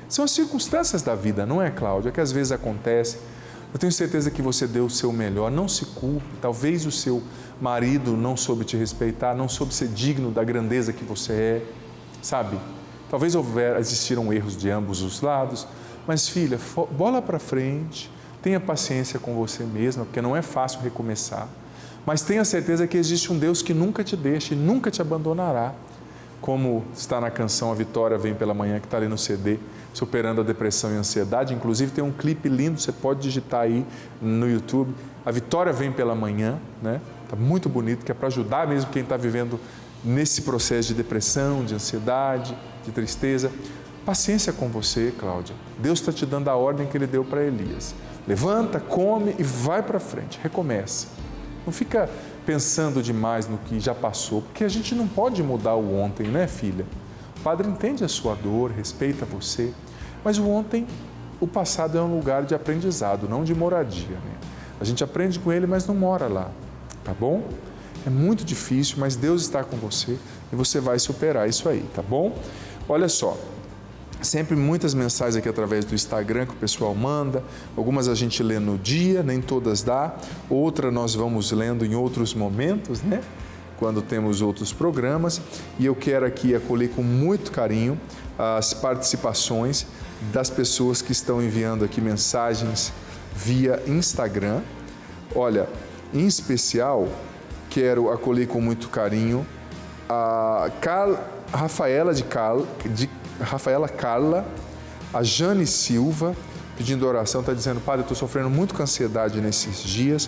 São as circunstâncias da vida, não é, Cláudia? Que às vezes acontece. Eu tenho certeza que você deu o seu melhor, não se culpe. Talvez o seu marido não soube te respeitar, não soube ser digno da grandeza que você é, sabe? Talvez existiram erros de ambos os lados, mas filha, bola para frente, tenha paciência com você mesma, porque não é fácil recomeçar, mas tenha certeza que existe um Deus que nunca te deixa e nunca te abandonará, como está na canção A Vitória Vem Pela Manhã, que está ali no CD, Superando a Depressão e a Ansiedade. Inclusive tem um clipe lindo, você pode digitar aí no YouTube, A Vitória Vem Pela Manhã, né? Está muito bonito, que é para ajudar mesmo quem está vivendo nesse processo de depressão, de ansiedade, de tristeza. Paciência com você, Cláudia. Deus está te dando a ordem que Ele deu para Elias. Levanta, come e vai para frente, recomeça. Não fica pensando demais no que já passou, porque a gente não pode mudar o ontem, né, filha? O Padre entende a sua dor, respeita você, mas o ontem, o passado é um lugar de aprendizado, não de moradia, né? A gente aprende com ele, mas não mora lá, tá bom? É muito difícil, mas Deus está com você e você vai superar isso aí, tá bom? Olha só, sempre muitas mensagens aqui através do Instagram que o pessoal manda, algumas a gente lê no dia, nem todas dá, outra nós vamos lendo em outros momentos, né? Quando temos outros programas, e eu quero aqui acolher com muito carinho as participações das pessoas que estão enviando aqui mensagens via Instagram. Olha, em especial, quero acolher com muito carinho a Rafaela Carla, a Jane Silva, pedindo oração, está dizendo: Padre, eu estou sofrendo muito com ansiedade nesses dias.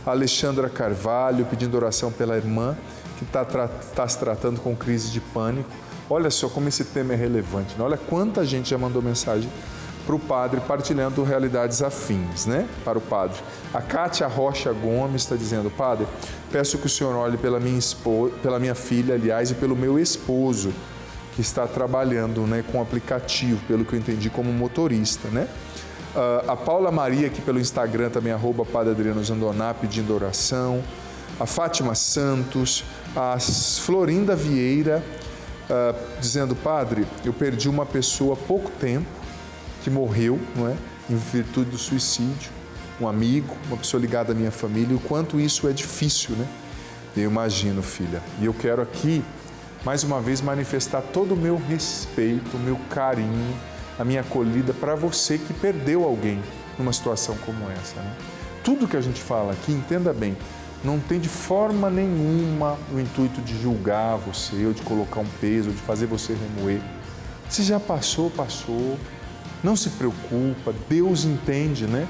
A Alexandra Carvalho, pedindo oração pela irmã, que está se tratando com crise de pânico. Olha só como esse tema é relevante, né? Olha quanta gente já mandou mensagem para o Padre, partilhando realidades afins, né? Para o Padre. A Kátia Rocha Gomes está dizendo: Padre, peço que o Senhor olhe pela minha filha, aliás, e pelo meu esposo, que está trabalhando, né, com o aplicativo, pelo que eu entendi, como motorista, né? A Paula Maria, aqui pelo Instagram, também @Padre Adriano Zandoná, pedindo oração. A Fátima Santos, a Florinda Vieira, dizendo: Padre, eu perdi uma pessoa há pouco tempo, que morreu, não é? Em virtude do suicídio, um amigo, uma pessoa ligada à minha família, e o quanto isso é difícil, né? Eu imagino, filha. E eu quero aqui, mais uma vez, manifestar todo o meu respeito, o meu carinho, a minha acolhida para você que perdeu alguém numa situação como essa, né? Tudo que a gente fala aqui, entenda bem, não tem de forma nenhuma o intuito de julgar você, ou de colocar um peso, ou de fazer você remoer. Se já passou, passou. Não se preocupa, Deus entende, né,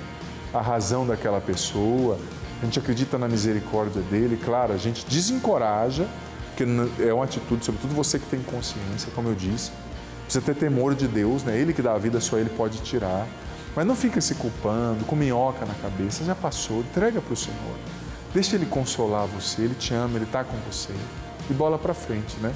a razão daquela pessoa, a gente acredita na misericórdia dele. Claro, a gente desencoraja, porque é uma atitude, sobretudo você que tem consciência, como eu disse, precisa ter temor de Deus, né? Ele que dá a vida, só Ele pode tirar. Mas não fica se culpando, com minhoca na cabeça, já passou, entrega para o Senhor. Deixa Ele consolar você, Ele te ama, Ele está com você. E bola para frente, né?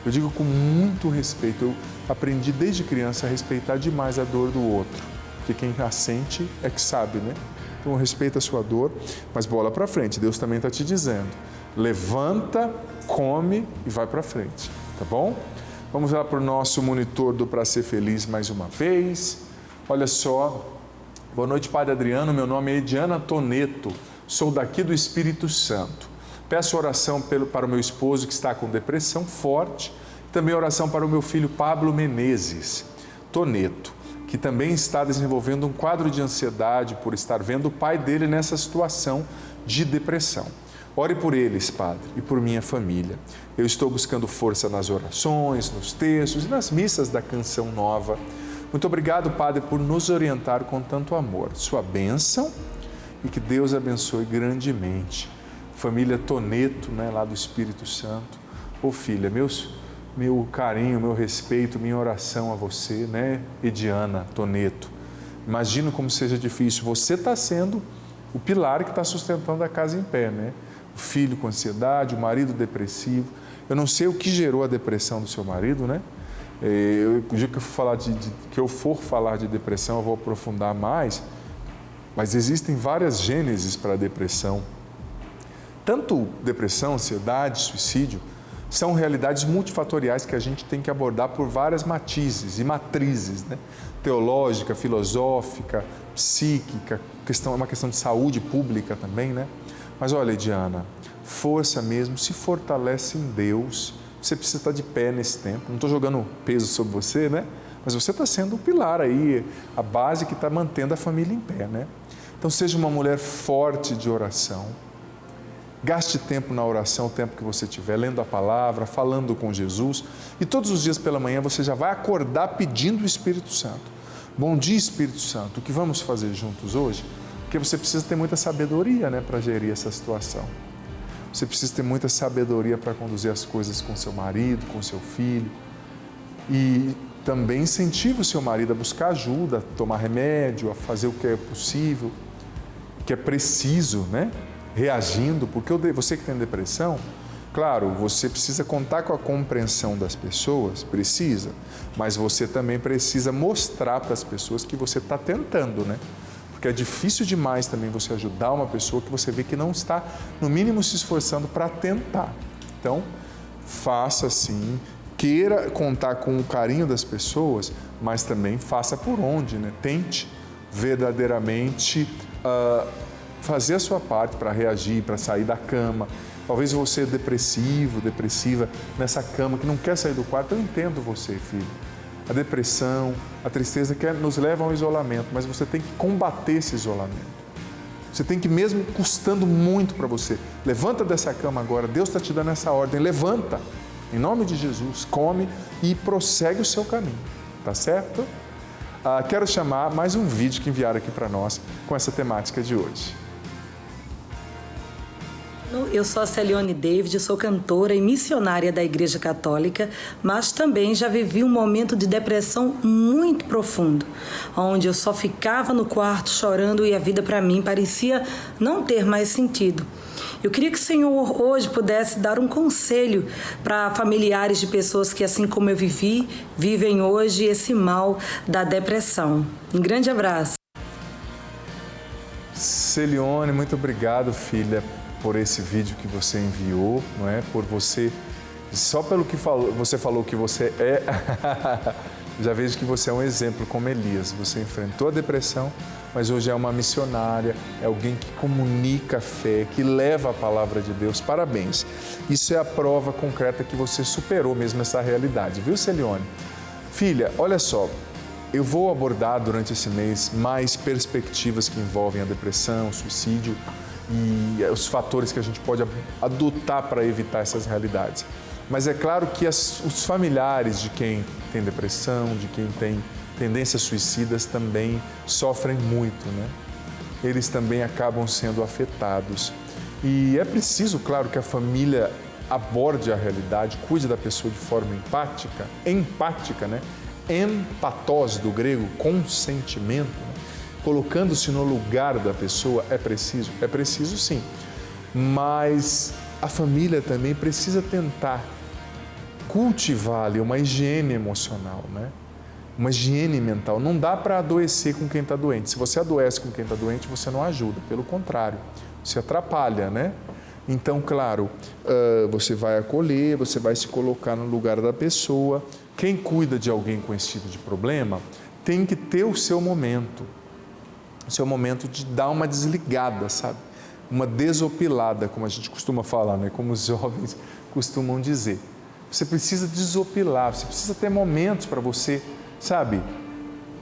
Eu digo com muito respeito, eu aprendi desde criança a respeitar demais a dor do outro, porque quem a sente é que sabe, né? Então respeita a sua dor, mas bola para frente, Deus também está te dizendo. Levanta, come e vai para frente, tá bom? Vamos lá para o nosso monitor do Pra Ser Feliz mais uma vez. Olha só, boa noite, Padre Adriano, meu nome é Ediana Toneto, sou daqui do Espírito Santo. Peço oração para o meu esposo que está com depressão forte, também oração para o meu filho Pablo Menezes Toneto, que também está desenvolvendo um quadro de ansiedade por estar vendo o pai dele nessa situação de depressão. Ore por eles, Padre, e por minha família. Eu estou buscando força nas orações, nos textos e nas missas da Canção Nova. Muito obrigado, Padre, por nos orientar com tanto amor. Sua bênção e que Deus abençoe grandemente. Família Toneto, né, lá do Espírito Santo. Ô filha, meu carinho, meu respeito, minha oração a você, né, Ediana Toneto. Imagino como seja difícil. Você está sendo o pilar que está sustentando a casa em pé, né? O filho com ansiedade, o marido depressivo. Eu não sei o que gerou a depressão do seu marido, né? O dia que eu for falar de depressão, eu vou aprofundar mais, mas existem várias gêneses para a depressão. Tanto depressão, ansiedade, suicídio, são realidades multifatoriais que a gente tem que abordar por várias matizes e matrizes, né? Teológica, filosófica, psíquica, é uma questão de saúde pública também, né? Mas olha, Diana, força mesmo, se fortalece em Deus. Você precisa estar de pé nesse tempo. Não estou jogando peso sobre você, né? Mas você está sendo o pilar aí, a base que está mantendo a família em pé, né? Então seja uma mulher forte de oração. Gaste tempo na oração, o tempo que você tiver, lendo a palavra, falando com Jesus. E todos os dias pela manhã você já vai acordar pedindo o Espírito Santo. Bom dia, Espírito Santo, o que vamos fazer juntos hoje? Porque você precisa ter muita sabedoria, né, para gerir essa situação. Você precisa ter muita sabedoria para conduzir as coisas com seu marido, com seu filho. E também incentiva o seu marido a buscar ajuda, a tomar remédio, a fazer o que é possível, que é preciso, né? Reagindo, porque você que tem depressão, claro, você precisa contar com a compreensão das pessoas, precisa, mas você também precisa mostrar para as pessoas que você está tentando, né? Porque é difícil demais também você ajudar uma pessoa que você vê que não está, no mínimo, se esforçando para tentar. Então, faça assim, queira contar com o carinho das pessoas, mas também faça por onde, né? Tente verdadeiramente fazer a sua parte para reagir, para sair da cama. Talvez você é depressiva, nessa cama, que não quer sair do quarto. Eu entendo você, filho. A depressão, a tristeza nos leva ao isolamento, mas você tem que combater esse isolamento. Você tem que, mesmo custando muito para você, levanta dessa cama agora, Deus está te dando essa ordem, levanta, em nome de Jesus, come e prossegue o seu caminho, tá certo? Quero chamar mais um vídeo que enviaram aqui para nós com essa temática de hoje. Eu sou a Celione David, sou cantora e missionária da Igreja Católica, mas também já vivi um momento de depressão muito profundo, onde eu só ficava no quarto chorando e a vida para mim parecia não ter mais sentido. Eu queria que o Senhor hoje pudesse dar um conselho para familiares de pessoas que, assim como eu vivi, vivem hoje esse mal da depressão. Um grande abraço. Celione, muito obrigado, filha, por esse vídeo que você enviou, não é? Por você, só pelo que você falou que você é, já vejo que você é um exemplo como Elias. Você enfrentou a depressão, mas hoje é uma missionária, é alguém que comunica a fé, que leva a palavra de Deus. Parabéns. Isso é a prova concreta que você superou mesmo essa realidade, viu, Celione? Filha, olha só, eu vou abordar durante esse mês mais perspectivas que envolvem a depressão, o suicídio, e os fatores que a gente pode adotar para evitar essas realidades. Mas é claro que os familiares de quem tem depressão, de quem tem tendências suicidas também sofrem muito, né? Eles também acabam sendo afetados. E é preciso, claro, que a família aborde a realidade, cuide da pessoa de forma empática, né? Empatós do grego, consentimento, né? colocando-se no lugar da pessoa, é preciso sim, mas a família também precisa tentar cultivar ali uma higiene emocional, né? Uma higiene mental. Não dá para adoecer com quem está doente. Se você adoece com quem está doente, você não ajuda, pelo contrário, você atrapalha, né? Então, claro, você vai acolher, você vai se colocar no lugar da pessoa. Quem cuida de alguém com esse tipo de problema tem que ter o seu momento de dar uma desligada, sabe? Uma desopilada, como a gente costuma falar, né? Como os jovens costumam dizer. Você precisa desopilar, você precisa ter momentos para você, sabe?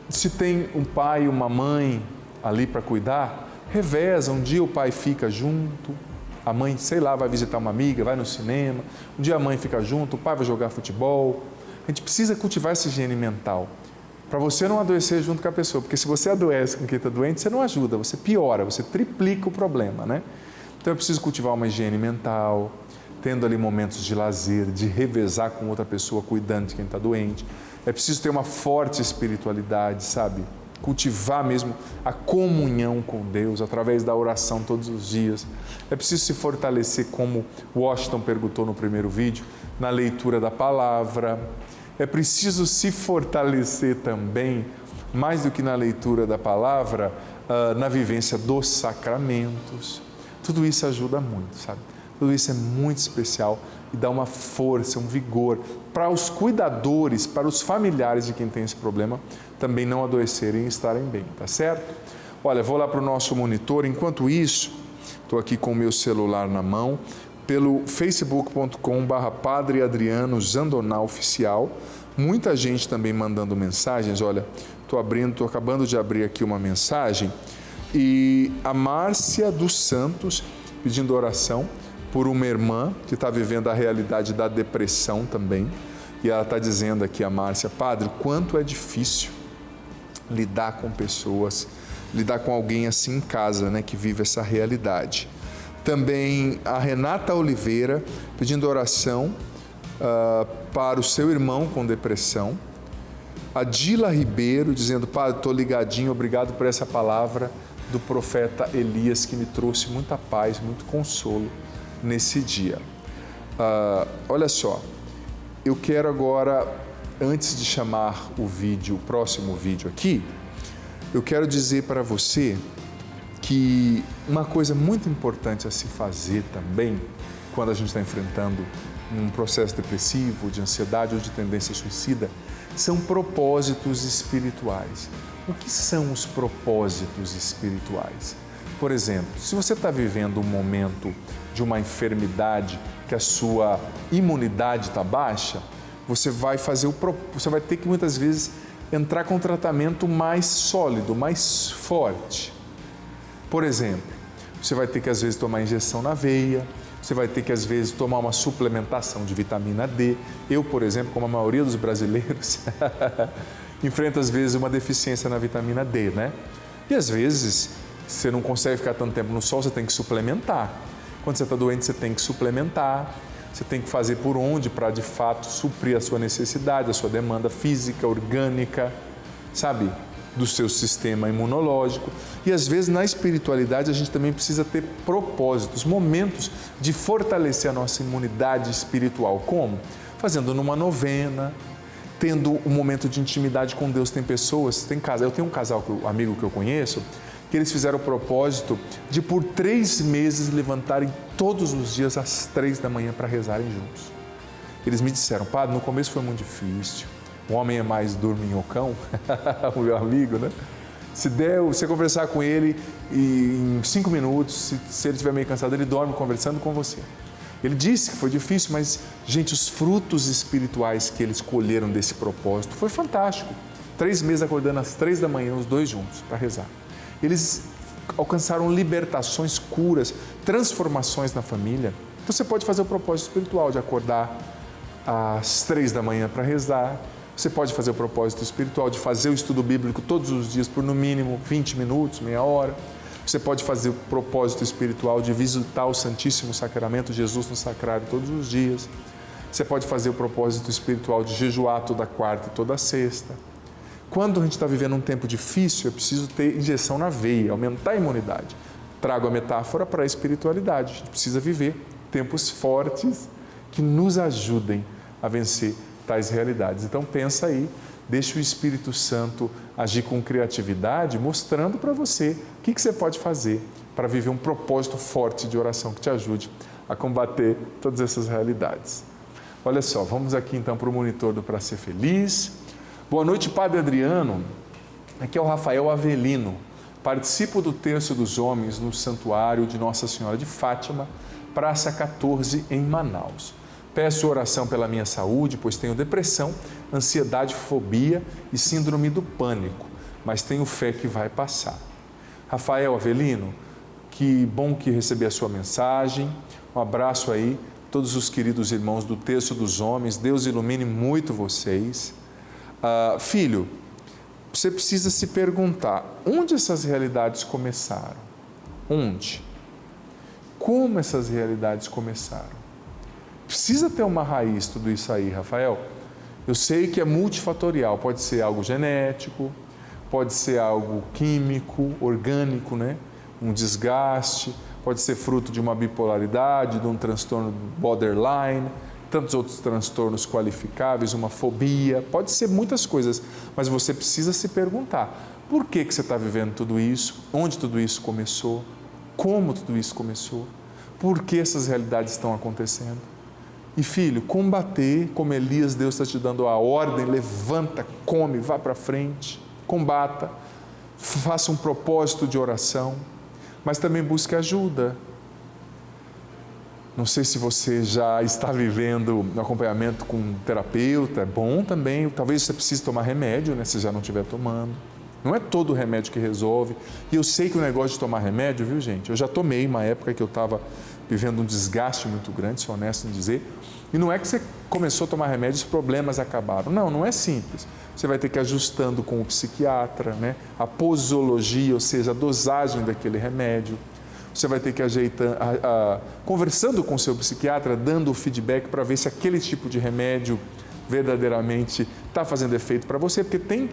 Se tem um pai e uma mãe ali para cuidar, reveza. Um dia o pai fica junto, a mãe, sei lá, vai visitar uma amiga, vai no cinema. Um dia a mãe fica junto, o pai vai jogar futebol. A gente precisa cultivar essa higiene mental para você não adoecer junto com a pessoa, porque se você adoece com quem está doente, você não ajuda, você piora, você triplica o problema, né? Então é preciso cultivar uma higiene mental, tendo ali momentos de lazer, de revezar com outra pessoa, cuidando de quem está doente. É preciso ter uma forte espiritualidade, sabe? Cultivar mesmo a comunhão com Deus através da oração todos os dias. É preciso se fortalecer, como Washington perguntou no primeiro vídeo, na leitura da palavra. É preciso se fortalecer também, mais do que na leitura da palavra, na vivência dos sacramentos. Tudo isso ajuda muito, sabe? Tudo isso é muito especial e dá uma força, um vigor para os cuidadores, para os familiares de quem tem esse problema, também não adoecerem e estarem bem, tá certo? Olha, vou lá para o nosso monitor. Enquanto isso, estou aqui com o meu celular na mão, pelo facebook.com/Padre Adriano Zandonal Oficial. Muita gente também mandando mensagens. Olha, estou acabando de abrir aqui uma mensagem e a Márcia dos Santos pedindo oração por uma irmã que está vivendo a realidade da depressão também. E ela está dizendo aqui, a Márcia: Padre, quanto é difícil lidar com pessoas, lidar com alguém assim em casa, né, que vive essa realidade. Também a Renata Oliveira pedindo oração para o seu irmão com depressão. A Dila Ribeiro dizendo: Padre, estou ligadinho, obrigado por essa palavra do profeta Elias que me trouxe muita paz, muito consolo nesse dia. Olha só, eu quero agora, antes de chamar o próximo vídeo aqui, eu quero dizer para você que uma coisa muito importante a se fazer também, quando a gente está enfrentando um processo depressivo, de ansiedade ou de tendência suicida, são propósitos espirituais. O que são os propósitos espirituais? Por exemplo, se você está vivendo um momento de uma enfermidade que a sua imunidade está baixa, você vai ter que muitas vezes entrar com um tratamento mais sólido, mais forte. Por exemplo, você vai ter que às vezes tomar injeção na veia, você vai ter que às vezes tomar uma suplementação de vitamina D. Eu, por exemplo, como a maioria dos brasileiros, enfrento às vezes uma deficiência na vitamina D, né? E às vezes você não consegue ficar tanto tempo no sol, você tem que suplementar. Quando você está doente, você tem que suplementar, você tem que fazer por onde para de fato suprir a sua necessidade, a sua demanda física, orgânica, sabe? Do seu sistema imunológico. E às vezes na espiritualidade a gente também precisa ter propósitos, momentos de fortalecer a nossa imunidade espiritual. Como? Fazendo numa novena, tendo um momento de intimidade com Deus. Tem pessoas, eu tenho um casal, amigo que eu conheço, que eles fizeram o propósito de por 3 meses levantarem todos os dias às 3 da manhã para rezarem juntos. Eles me disseram: Padre, no começo foi muito difícil, o homem é mais dorminhocão, o meu amigo, né? Se você conversar com ele e em 5 minutos, se ele estiver meio cansado, ele dorme conversando com você. Ele disse que foi difícil, mas, gente, os frutos espirituais que eles colheram desse propósito foi fantástico. 3 meses acordando às 3 da manhã, os dois juntos, para rezar. Eles alcançaram libertações, curas, transformações na família. Então você pode fazer o propósito espiritual de acordar às 3 da manhã para rezar. Você pode fazer o propósito espiritual de fazer o estudo bíblico todos os dias por no mínimo 20 minutos, meia hora. Você pode fazer o propósito espiritual de visitar o Santíssimo Sacramento, Jesus no Sacrário, todos os dias. Você pode fazer o propósito espiritual de jejuar toda quarta e toda sexta. Quando a gente está vivendo um tempo difícil, é preciso ter injeção na veia, aumentar a imunidade. Trago a metáfora para a espiritualidade. A gente precisa viver tempos fortes que nos ajudem a vencer tais realidades. Então pensa aí, deixa o Espírito Santo agir com criatividade, mostrando para você o que você pode fazer para viver um propósito forte de oração que te ajude a combater todas essas realidades. Olha só, vamos aqui então para o monitor do Pra Ser Feliz. Boa noite, Padre Adriano. Aqui é o Rafael Avelino. Participo do Terço dos Homens no Santuário de Nossa Senhora de Fátima, Praça 14, em Manaus. Peço oração pela minha saúde, pois tenho depressão, ansiedade, fobia e síndrome do pânico, mas tenho fé que vai passar. Rafael Avelino, que bom que recebi a sua mensagem. Um abraço aí, todos os queridos irmãos do Terço dos Homens. Deus ilumine muito vocês. Filho, você precisa se perguntar, onde essas realidades começaram? Onde? Como essas realidades começaram? Precisa ter uma raiz tudo isso aí, Rafael. Eu sei que é multifatorial, pode ser algo genético, pode ser algo químico, orgânico, né? Um desgaste, pode ser fruto de uma bipolaridade, de um transtorno borderline, tantos outros transtornos qualificáveis, uma fobia, pode ser muitas coisas, mas você precisa se perguntar, por que você está vivendo tudo isso? Onde tudo isso começou? Como tudo isso começou? Por que essas realidades estão acontecendo? E filho, combater, como Elias, Deus está te dando a ordem, levanta, come, vá para frente, combata, faça um propósito de oração, mas também busque ajuda. Não sei se você já está vivendo um acompanhamento com um terapeuta, é bom também, talvez você precise tomar remédio, né, se já não estiver tomando. Não é todo remédio que resolve. E eu sei que o negócio de tomar remédio, viu gente, eu já tomei uma época que eu estava vivendo um desgaste muito grande, sou honesto em dizer, e não é que você começou a tomar remédio e os problemas acabaram. Não, não é simples. Você vai ter que ir ajustando com o psiquiatra, né, a posologia, ou seja, a dosagem daquele remédio. Você vai ter que ajeitar, conversando com o seu psiquiatra, dando o feedback para ver se aquele tipo de remédio verdadeiramente está fazendo efeito para você, porque tem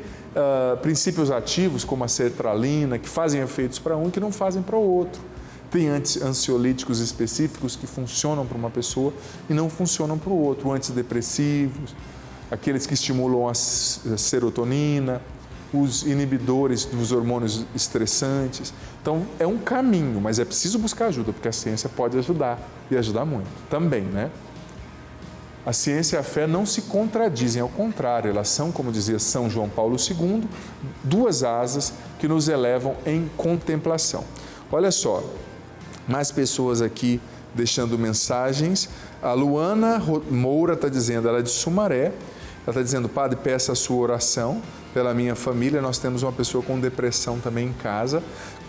princípios ativos, como a sertralina, que fazem efeitos para um e que não fazem para o outro. Tem ansiolíticos específicos que funcionam para uma pessoa e não funcionam para o outro. Antidepressivos, aqueles que estimulam a serotonina, os inibidores dos hormônios estressantes. Então, é um caminho, mas é preciso buscar ajuda, porque a ciência pode ajudar e ajudar muito também, né? A ciência e a fé não se contradizem, ao contrário, elas são, como dizia São João Paulo II, duas asas que nos elevam em contemplação. Olha só, mais pessoas aqui deixando mensagens. A Luana Moura está dizendo, ela é de Sumaré, ela está dizendo, Padre, peça a sua oração pela minha família, nós temos uma pessoa com depressão também em casa.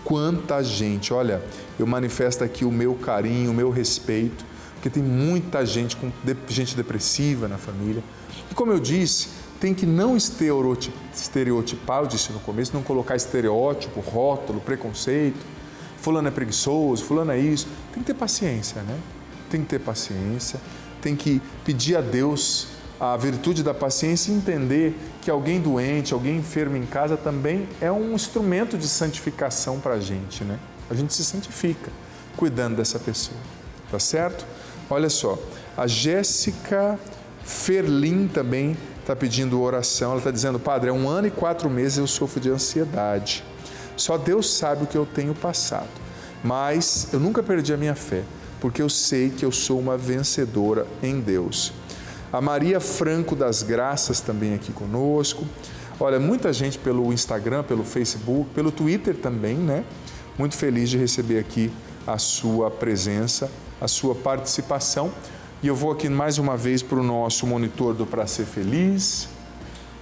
Quanta gente, olha, eu manifesto aqui o meu carinho, o meu respeito, porque tem muita gente com gente depressiva na família. E como eu disse, tem que não estereotipar, eu disse no começo, não colocar estereótipo, rótulo, preconceito, fulano é preguiçoso, fulano é isso. Tem que ter paciência, né? Tem que ter paciência, tem que pedir a Deus a virtude da paciência e entender que alguém doente, alguém enfermo em casa também é um instrumento de santificação para a gente, né? A gente se santifica cuidando dessa pessoa, tá certo? Olha só, a Jéssica Ferlin também está pedindo oração, ela está dizendo, Padre, há 1 ano e 4 meses eu sofro de ansiedade, só Deus sabe o que eu tenho passado, mas eu nunca perdi a minha fé, porque eu sei que eu sou uma vencedora em Deus. A Maria Franco das Graças também aqui conosco. Olha, muita gente pelo Instagram, pelo Facebook, pelo Twitter também, né? Muito feliz de receber aqui a sua presença, a sua participação. E eu vou aqui mais uma vez para o nosso monitor do Pra Ser Feliz.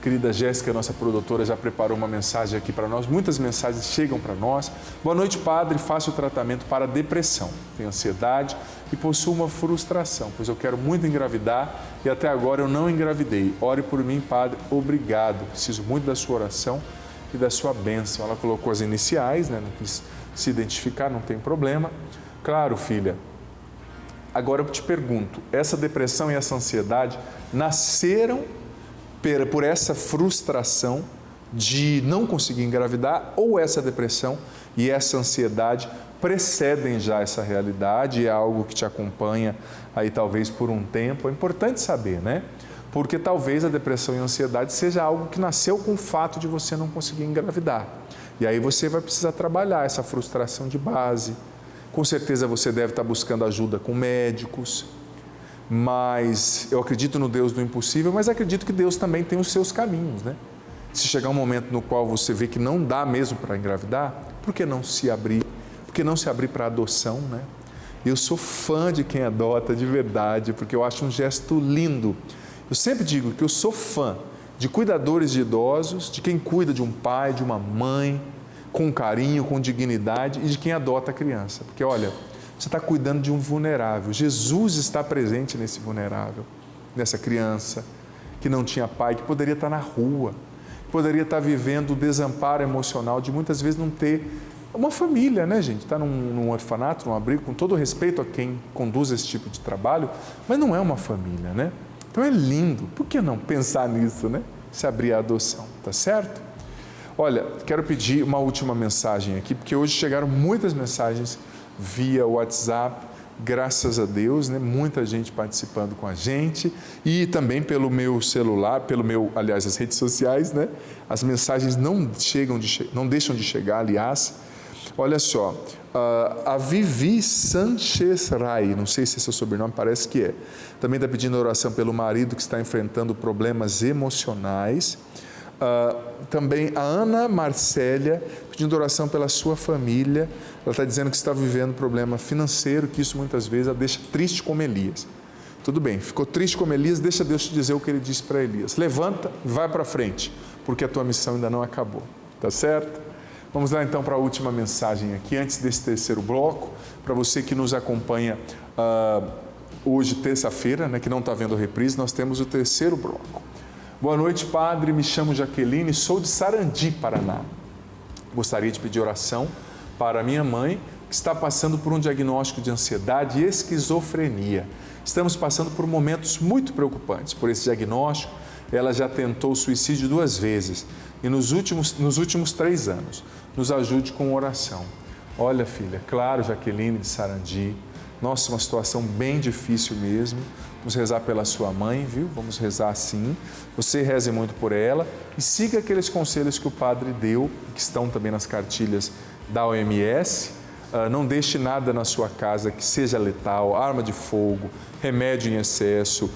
Querida Jéssica, nossa produtora, já preparou uma mensagem aqui para nós. Muitas mensagens chegam para nós. Boa noite, Padre. Faço o tratamento para depressão. Tenho ansiedade e possuo uma frustração, pois eu quero muito engravidar e até agora eu não engravidei. Ore por mim, Padre. Obrigado. Preciso muito da sua oração e da sua bênção. Ela colocou as iniciais, né? Não quis se identificar, não tem problema. Claro, filha. Agora eu te pergunto, essa depressão e essa ansiedade nasceram por essa frustração de não conseguir engravidar, ou essa depressão e essa ansiedade precedem já essa realidade, é algo que te acompanha aí talvez por um tempo. É importante saber, né? Porque talvez a depressão e a ansiedade seja algo que nasceu com o fato de você não conseguir engravidar. E aí você vai precisar trabalhar essa frustração de base. Com certeza você deve estar buscando ajuda com médicos, mas eu acredito no Deus do impossível, mas acredito que Deus também tem os seus caminhos, né? Se chegar um momento no qual você vê que não dá mesmo para engravidar, por que não se abrir? Por que não se abrir para adoção, né? Eu sou fã de quem adota de verdade, porque eu acho um gesto lindo. Eu sempre digo que eu sou fã de cuidadores de idosos, de quem cuida de um pai, de uma mãe, com carinho, com dignidade, e de quem adota a criança. Porque olha, você está cuidando de um vulnerável. Jesus está presente nesse vulnerável, nessa criança que não tinha pai, que poderia estar na rua, poderia estar vivendo o desamparo emocional de muitas vezes não ter uma família, né, gente? Está num orfanato, num abrigo, com todo respeito a quem conduz esse tipo de trabalho, mas não é uma família, né? Então é lindo. Por que não pensar nisso, né? Se abrir a adoção, tá certo? Olha, quero pedir uma última mensagem aqui, porque hoje chegaram muitas mensagens via WhatsApp, graças a Deus, né? Muita gente participando com a gente e também pelo meu celular, aliás, as redes sociais, né? As mensagens não deixam de chegar, aliás. Olha só, a Vivi Sanchez Rai, não sei se esse é o sobrenome, parece que é, também está pedindo oração pelo marido que está enfrentando problemas emocionais. Também a Ana Marcélia pedindo oração pela sua família. Ela está dizendo que está vivendo problema financeiro, que isso muitas vezes a deixa triste como Elias. Tudo bem, ficou triste como Elias, deixa Deus te dizer o que ele disse para Elias. Levanta e vai para frente, porque a tua missão ainda não acabou, tá certo? Vamos lá então para a última mensagem aqui, antes desse terceiro bloco, para você que nos acompanha hoje, terça-feira, né, que não está vendo a reprise, nós temos o terceiro bloco. Boa noite, padre, me chamo Jaqueline, sou de Sarandi, Paraná. Gostaria de pedir oração para minha mãe, que está passando por um diagnóstico de ansiedade e esquizofrenia. Estamos passando por momentos muito preocupantes. Por esse diagnóstico, ela já tentou suicídio 2 vezes e nos últimos 3 anos. Nos ajude com oração. Olha, filha, claro, Jaqueline de Sarandi, nossa, uma situação bem difícil mesmo. Vamos rezar pela sua mãe, viu? Vamos rezar sim. Você reze muito por ela e siga aqueles conselhos que o padre deu, que estão também nas cartilhas da OMS. Não deixe nada na sua casa que seja letal, arma de fogo, remédio em excesso,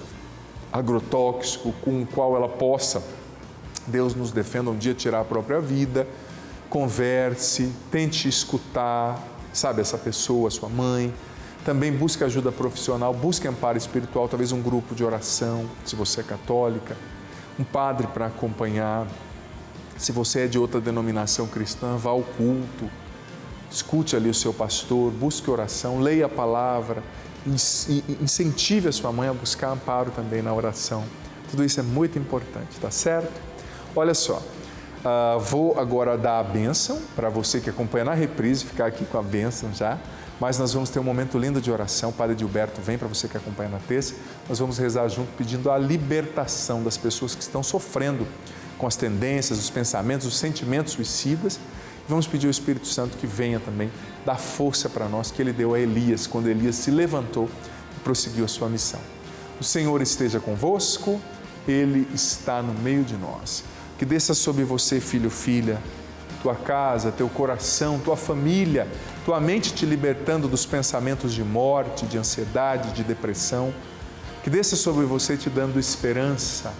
agrotóxico, com o qual ela possa, Deus nos defenda, um dia tirar a própria vida. Converse, tente escutar, sabe, essa pessoa, sua mãe. Também busque ajuda profissional, busque amparo espiritual, talvez um grupo de oração, se você é católica, um padre para acompanhar. Se você é de outra denominação cristã, vá ao culto, escute ali o seu pastor, busque oração, leia a palavra, incentive a sua mãe a buscar amparo também na oração. Tudo isso é muito importante, tá certo? Olha só, vou agora dar a bênção para você que acompanha na reprise, ficar aqui com a bênção já. Mas nós vamos ter um momento lindo de oração. O Padre Gilberto vem para você que acompanha na terça. Nós vamos rezar junto pedindo a libertação das pessoas que estão sofrendo com as tendências, os pensamentos, os sentimentos suicidas. Vamos pedir ao Espírito Santo que venha também dar força para nós, que ele deu a Elias, quando Elias se levantou e prosseguiu a sua missão. O Senhor esteja convosco, Ele está no meio de nós. Que desça sobre você, filho, filha, tua casa, teu coração, tua família, tua mente te libertando dos pensamentos de morte, de ansiedade, de depressão. Que desça sobre você te dando esperança,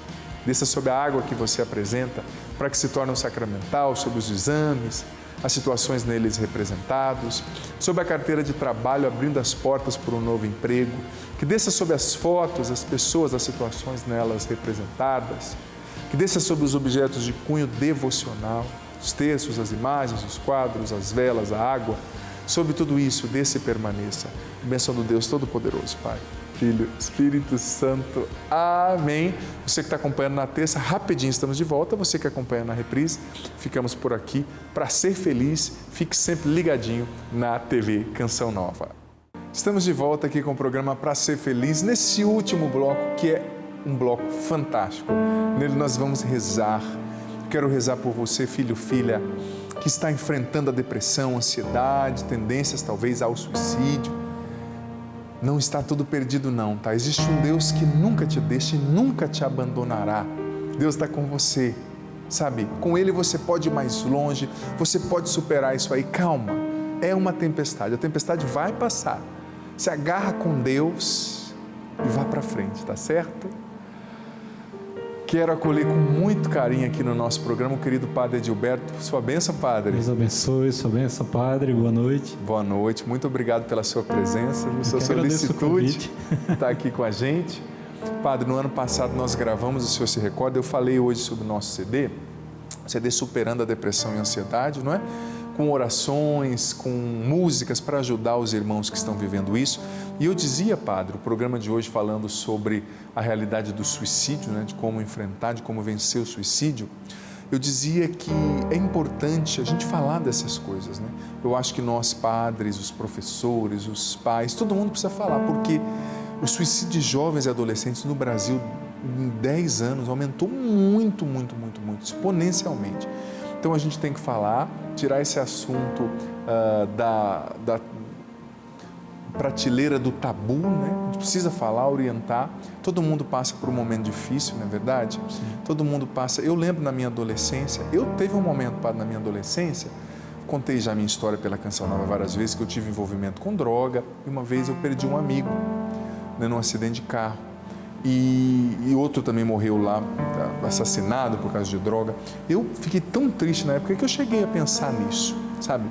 desça sobre a água que você apresenta, para que se torne um sacramental, sobre os exames, as situações neles representados, sobre a carteira de trabalho, abrindo as portas para um novo emprego. Que desça sobre as fotos, as pessoas, as situações nelas representadas. Que desça sobre os objetos de cunho devocional, os textos, as imagens, os quadros, as velas, a água. Sobre tudo isso, desça e permaneça. Bênção do Deus Todo-Poderoso, Pai, Filho, Espírito Santo. Amém. Você que está acompanhando na terça, rapidinho estamos de volta. Você que acompanha na reprise, ficamos por aqui para ser feliz. Fique sempre ligadinho na TV Canção Nova. Estamos de volta aqui com o programa Para Ser Feliz, nesse último bloco, que é um bloco fantástico. Nele nós vamos rezar Quero rezar por você, filho, filha, que está enfrentando a depressão, ansiedade, tendências talvez ao suicídio. Não está tudo perdido não, tá? Existe um Deus que nunca te deixa e nunca te abandonará. Deus está com você, sabe? Com Ele você pode ir mais longe, você pode superar isso aí. Calma, é uma tempestade, a tempestade vai passar. Se agarra com Deus e vá para frente, tá certo? Quero acolher com muito carinho aqui no nosso programa o querido Padre Edilberto. Sua bênção, Padre. Deus abençoe, sua bênção, Padre. Boa noite. Boa noite, muito obrigado pela sua presença, sua solicitude, estar aqui com a gente. Padre, no ano passado nós gravamos, o senhor se recorda, eu falei hoje sobre o nosso CD Superando a Depressão e a Ansiedade, não é? Com orações, com músicas para ajudar os irmãos que estão vivendo isso. E eu dizia, Padre, o programa de hoje falando sobre a realidade do suicídio, né, de como enfrentar, de como vencer o suicídio, eu dizia que é importante a gente falar dessas coisas, né? Eu acho que nós, padres, os professores, os pais, todo mundo precisa falar, porque o suicídio de jovens e adolescentes no Brasil, em 10 anos, aumentou muito, exponencialmente. Então a gente tem que falar, tirar esse assunto da prateleira do tabu, né? A gente precisa falar, orientar. Todo mundo passa por um momento difícil, não é verdade? Sim. Todo mundo passa. Eu lembro na minha adolescência, eu teve um momento, Padre, na minha adolescência, contei já a minha história pela Canção Nova várias vezes, que eu tive envolvimento com droga, e uma vez eu perdi um amigo, né, num acidente de carro. E outro também morreu lá, assassinado por causa de droga. Eu fiquei tão triste na época que eu cheguei a pensar nisso, sabe?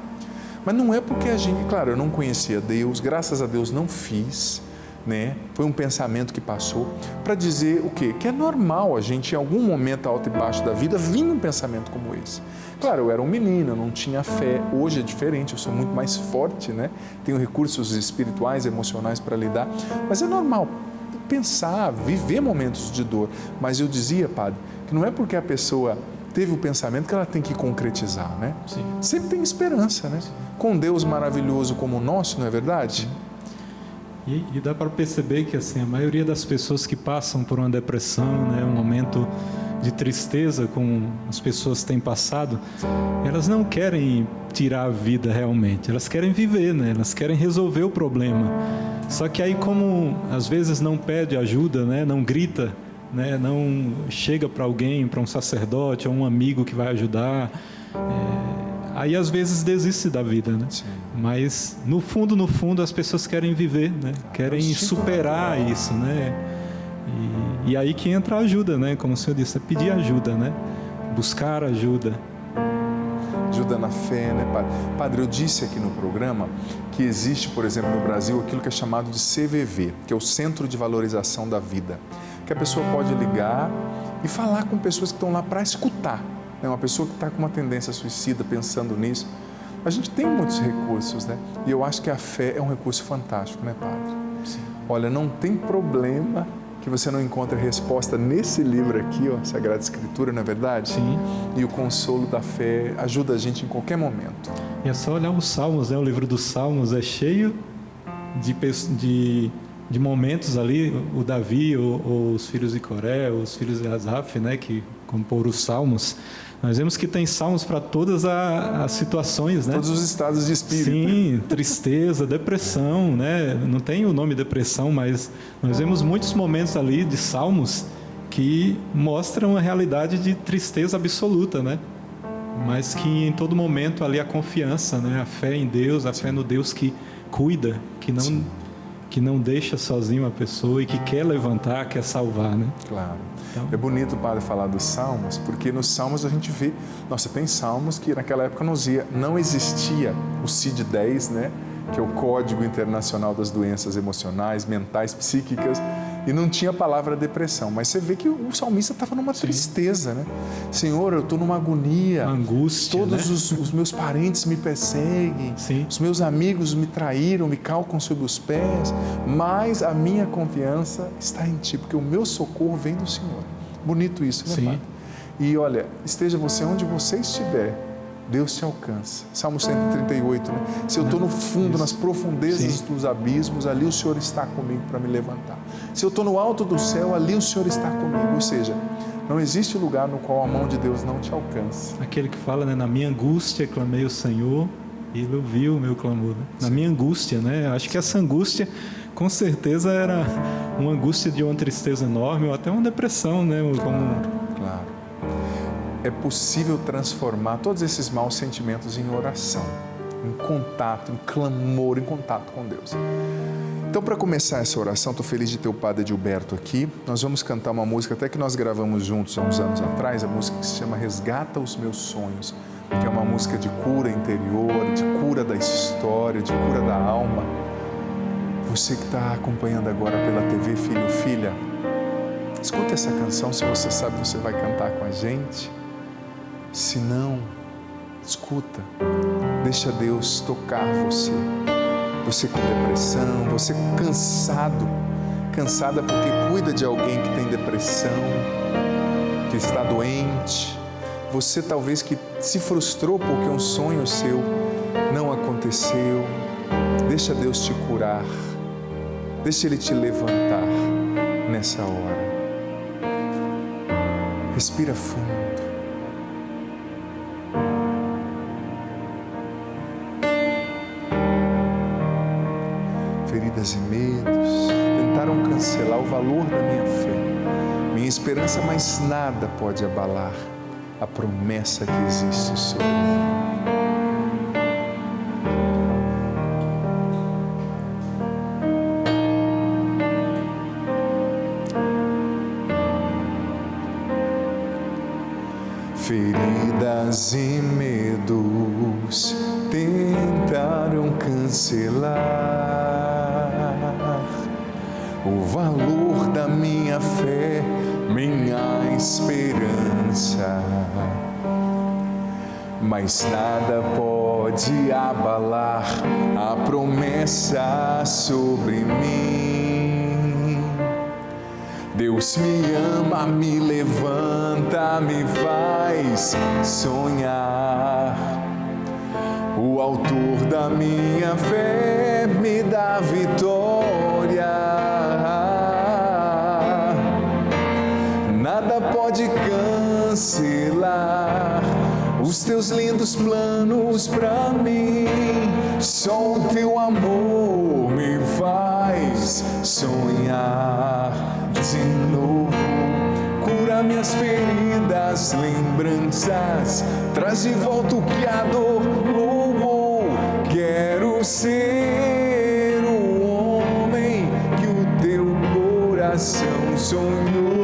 Mas não é porque a gente, claro, eu não conhecia Deus, graças a Deus não fiz, né? Foi um pensamento que passou para dizer o quê? Que é normal a gente, em algum momento alto e baixo da vida, vir um pensamento como esse. Claro, eu era um menino, eu não tinha fé. Hoje é diferente, eu sou muito mais forte, né? Tenho recursos espirituais, emocionais para lidar, mas é normal pensar, viver momentos de dor. Mas eu dizia, Padre, que não é porque a pessoa teve o pensamento que ela tem que concretizar, né? Sim. Sempre tem esperança, né? Com Deus maravilhoso como o nosso, não é verdade? E dá para perceber que assim, a maioria das pessoas que passam por uma depressão, né, um momento de tristeza como as pessoas têm passado, elas não querem tirar a vida realmente, elas querem viver, né? Elas querem resolver o problema. Só que aí, como às vezes não pede ajuda, né, não grita, né, não chega para alguém, para um sacerdote ou um amigo que vai ajudar, aí às vezes desiste da vida, né? Sim. Mas no fundo as pessoas querem viver, né? Querem superar isso, né? E aí que entra a ajuda, né? Como o senhor disse, é pedir ajuda, né? Buscar ajuda. Ajuda na fé, né, Padre? Padre, eu disse aqui no programa que existe, por exemplo, no Brasil, aquilo que é chamado de CVV, que é o Centro de Valorização da Vida, que a pessoa pode ligar e falar com pessoas que estão lá para escutar, né? Uma pessoa que está com uma tendência suicida, pensando nisso. A gente tem muitos recursos, né? E eu acho que a fé é um recurso fantástico, né, Padre? Sim. Olha, não tem problema que você não encontre resposta nesse livro aqui, ó, Sagrada Escritura, não é verdade? Sim. E o consolo da fé ajuda a gente em qualquer momento. E é só olhar os Salmos, né? O livro dos Salmos é cheio de momentos ali, o Davi, os filhos de Coré, os filhos de Asaf, né, que comporam os Salmos. Nós vemos que tem salmos para todas as situações, né? Todos os estados de espírito. Sim, tristeza, depressão, né? Não tem o nome depressão, mas nós vemos muitos momentos ali de salmos que mostram a realidade de tristeza absoluta, né? Mas que em todo momento ali a confiança, né? A fé em Deus, a fé no Deus que cuida, que não deixa sozinho a pessoa e que quer levantar, quer salvar, né? Claro. Então, é bonito, Padre, falar dos Salmos, porque nos Salmos a gente vê, nossa, tem Salmos que naquela época não existia o CID-10, né? Que é o Código Internacional das Doenças Emocionais, Mentais, Psíquicas, e não tinha a palavra depressão, mas você vê que o salmista estava numa tristeza, né? Senhor, eu estou numa agonia, uma angústia, todos, né? os meus parentes me perseguem, Sim. Os meus amigos me traíram, me calcam sob os pés, mas a minha confiança está em Ti, porque o meu socorro vem do Senhor. Bonito isso, né, Sim. Padre? E olha, esteja você onde você estiver, Deus te alcança. Salmo 138, né? Se eu estou no fundo, Isso. nas profundezas Sim. dos abismos, ali o Senhor está comigo para me levantar. Se eu estou no alto do céu, ali o Senhor está comigo. Ou seja, Não existe lugar no qual a mão de Deus não te alcança. Aquele que fala, né, na minha angústia clamei ao Senhor e Ele ouviu o meu clamor. Né? Na minha angústia, né? Acho que essa angústia, com certeza, era uma angústia de uma tristeza enorme ou até uma depressão, né? Claro. É possível transformar todos esses maus sentimentos em oração, em contato, em clamor, em contato com Deus. Então, para começar essa oração, estou feliz de ter o Padre Adilberto aqui. Nós vamos cantar uma música até que nós gravamos juntos há uns anos atrás, a música que se chama Resgata os Meus Sonhos, que é uma música de cura interior, de cura da história, de cura da alma. Você que está acompanhando agora pela TV, filho ou filha, escuta essa canção, se você sabe, você vai cantar com a gente. Se não, escuta, deixa Deus tocar você. Você com depressão, você cansada porque cuida de alguém que tem depressão, que está doente. Você talvez que se frustrou porque um sonho seu não aconteceu. Deixa Deus te curar, deixa Ele te levantar nessa hora. Respira fundo. Feridas e medos tentaram cancelar o valor da minha fé, minha esperança, mas nada pode abalar a promessa que existe sobre mim. Feridas e medos tentaram cancelar o valor da minha fé, minha esperança, mas nada pode abalar a promessa sobre mim. Deus me ama, me levanta, me faz sonhar. O autor da minha fé me dá vitória. Nada pode cancelar os teus lindos planos pra mim. Só o teu amor me faz sonhar de novo. Cura minhas feridas, lembranças, traz de volta o que a dor roubou. Quero ser o homem que o teu coração sonhou.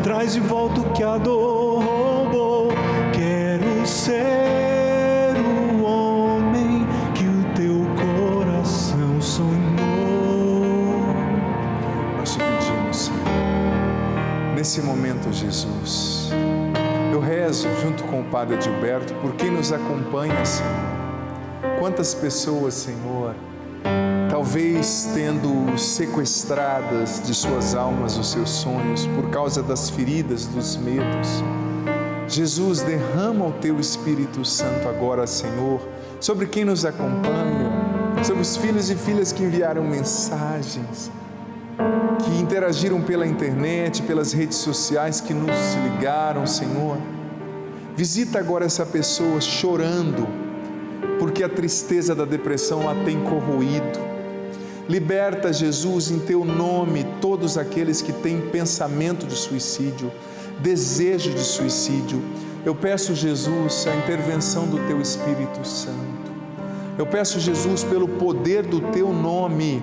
Traz de volta o que a dor roubou. Quero ser o homem que o teu coração sonhou. Nós te pedimos, Senhor, nesse momento, Jesus, eu rezo junto com o Padre Adilberto por quem nos acompanha, Senhor. Quantas pessoas, Senhor, talvez tendo sequestradas de suas almas os seus sonhos por causa das feridas, dos medos. Jesus, derrama o Teu Espírito Santo agora, Senhor, sobre quem nos acompanha, sobre os filhos e filhas que enviaram mensagens, que interagiram pela internet, pelas redes sociais, que nos ligaram, Senhor. Visita agora essa pessoa chorando, porque a tristeza da depressão a tem corroído. Liberta, Jesus, em Teu nome, todos aqueles que têm pensamento de suicídio, desejo de suicídio. Eu peço, Jesus, a intervenção do Teu Espírito Santo. Eu peço, Jesus, pelo poder do Teu nome,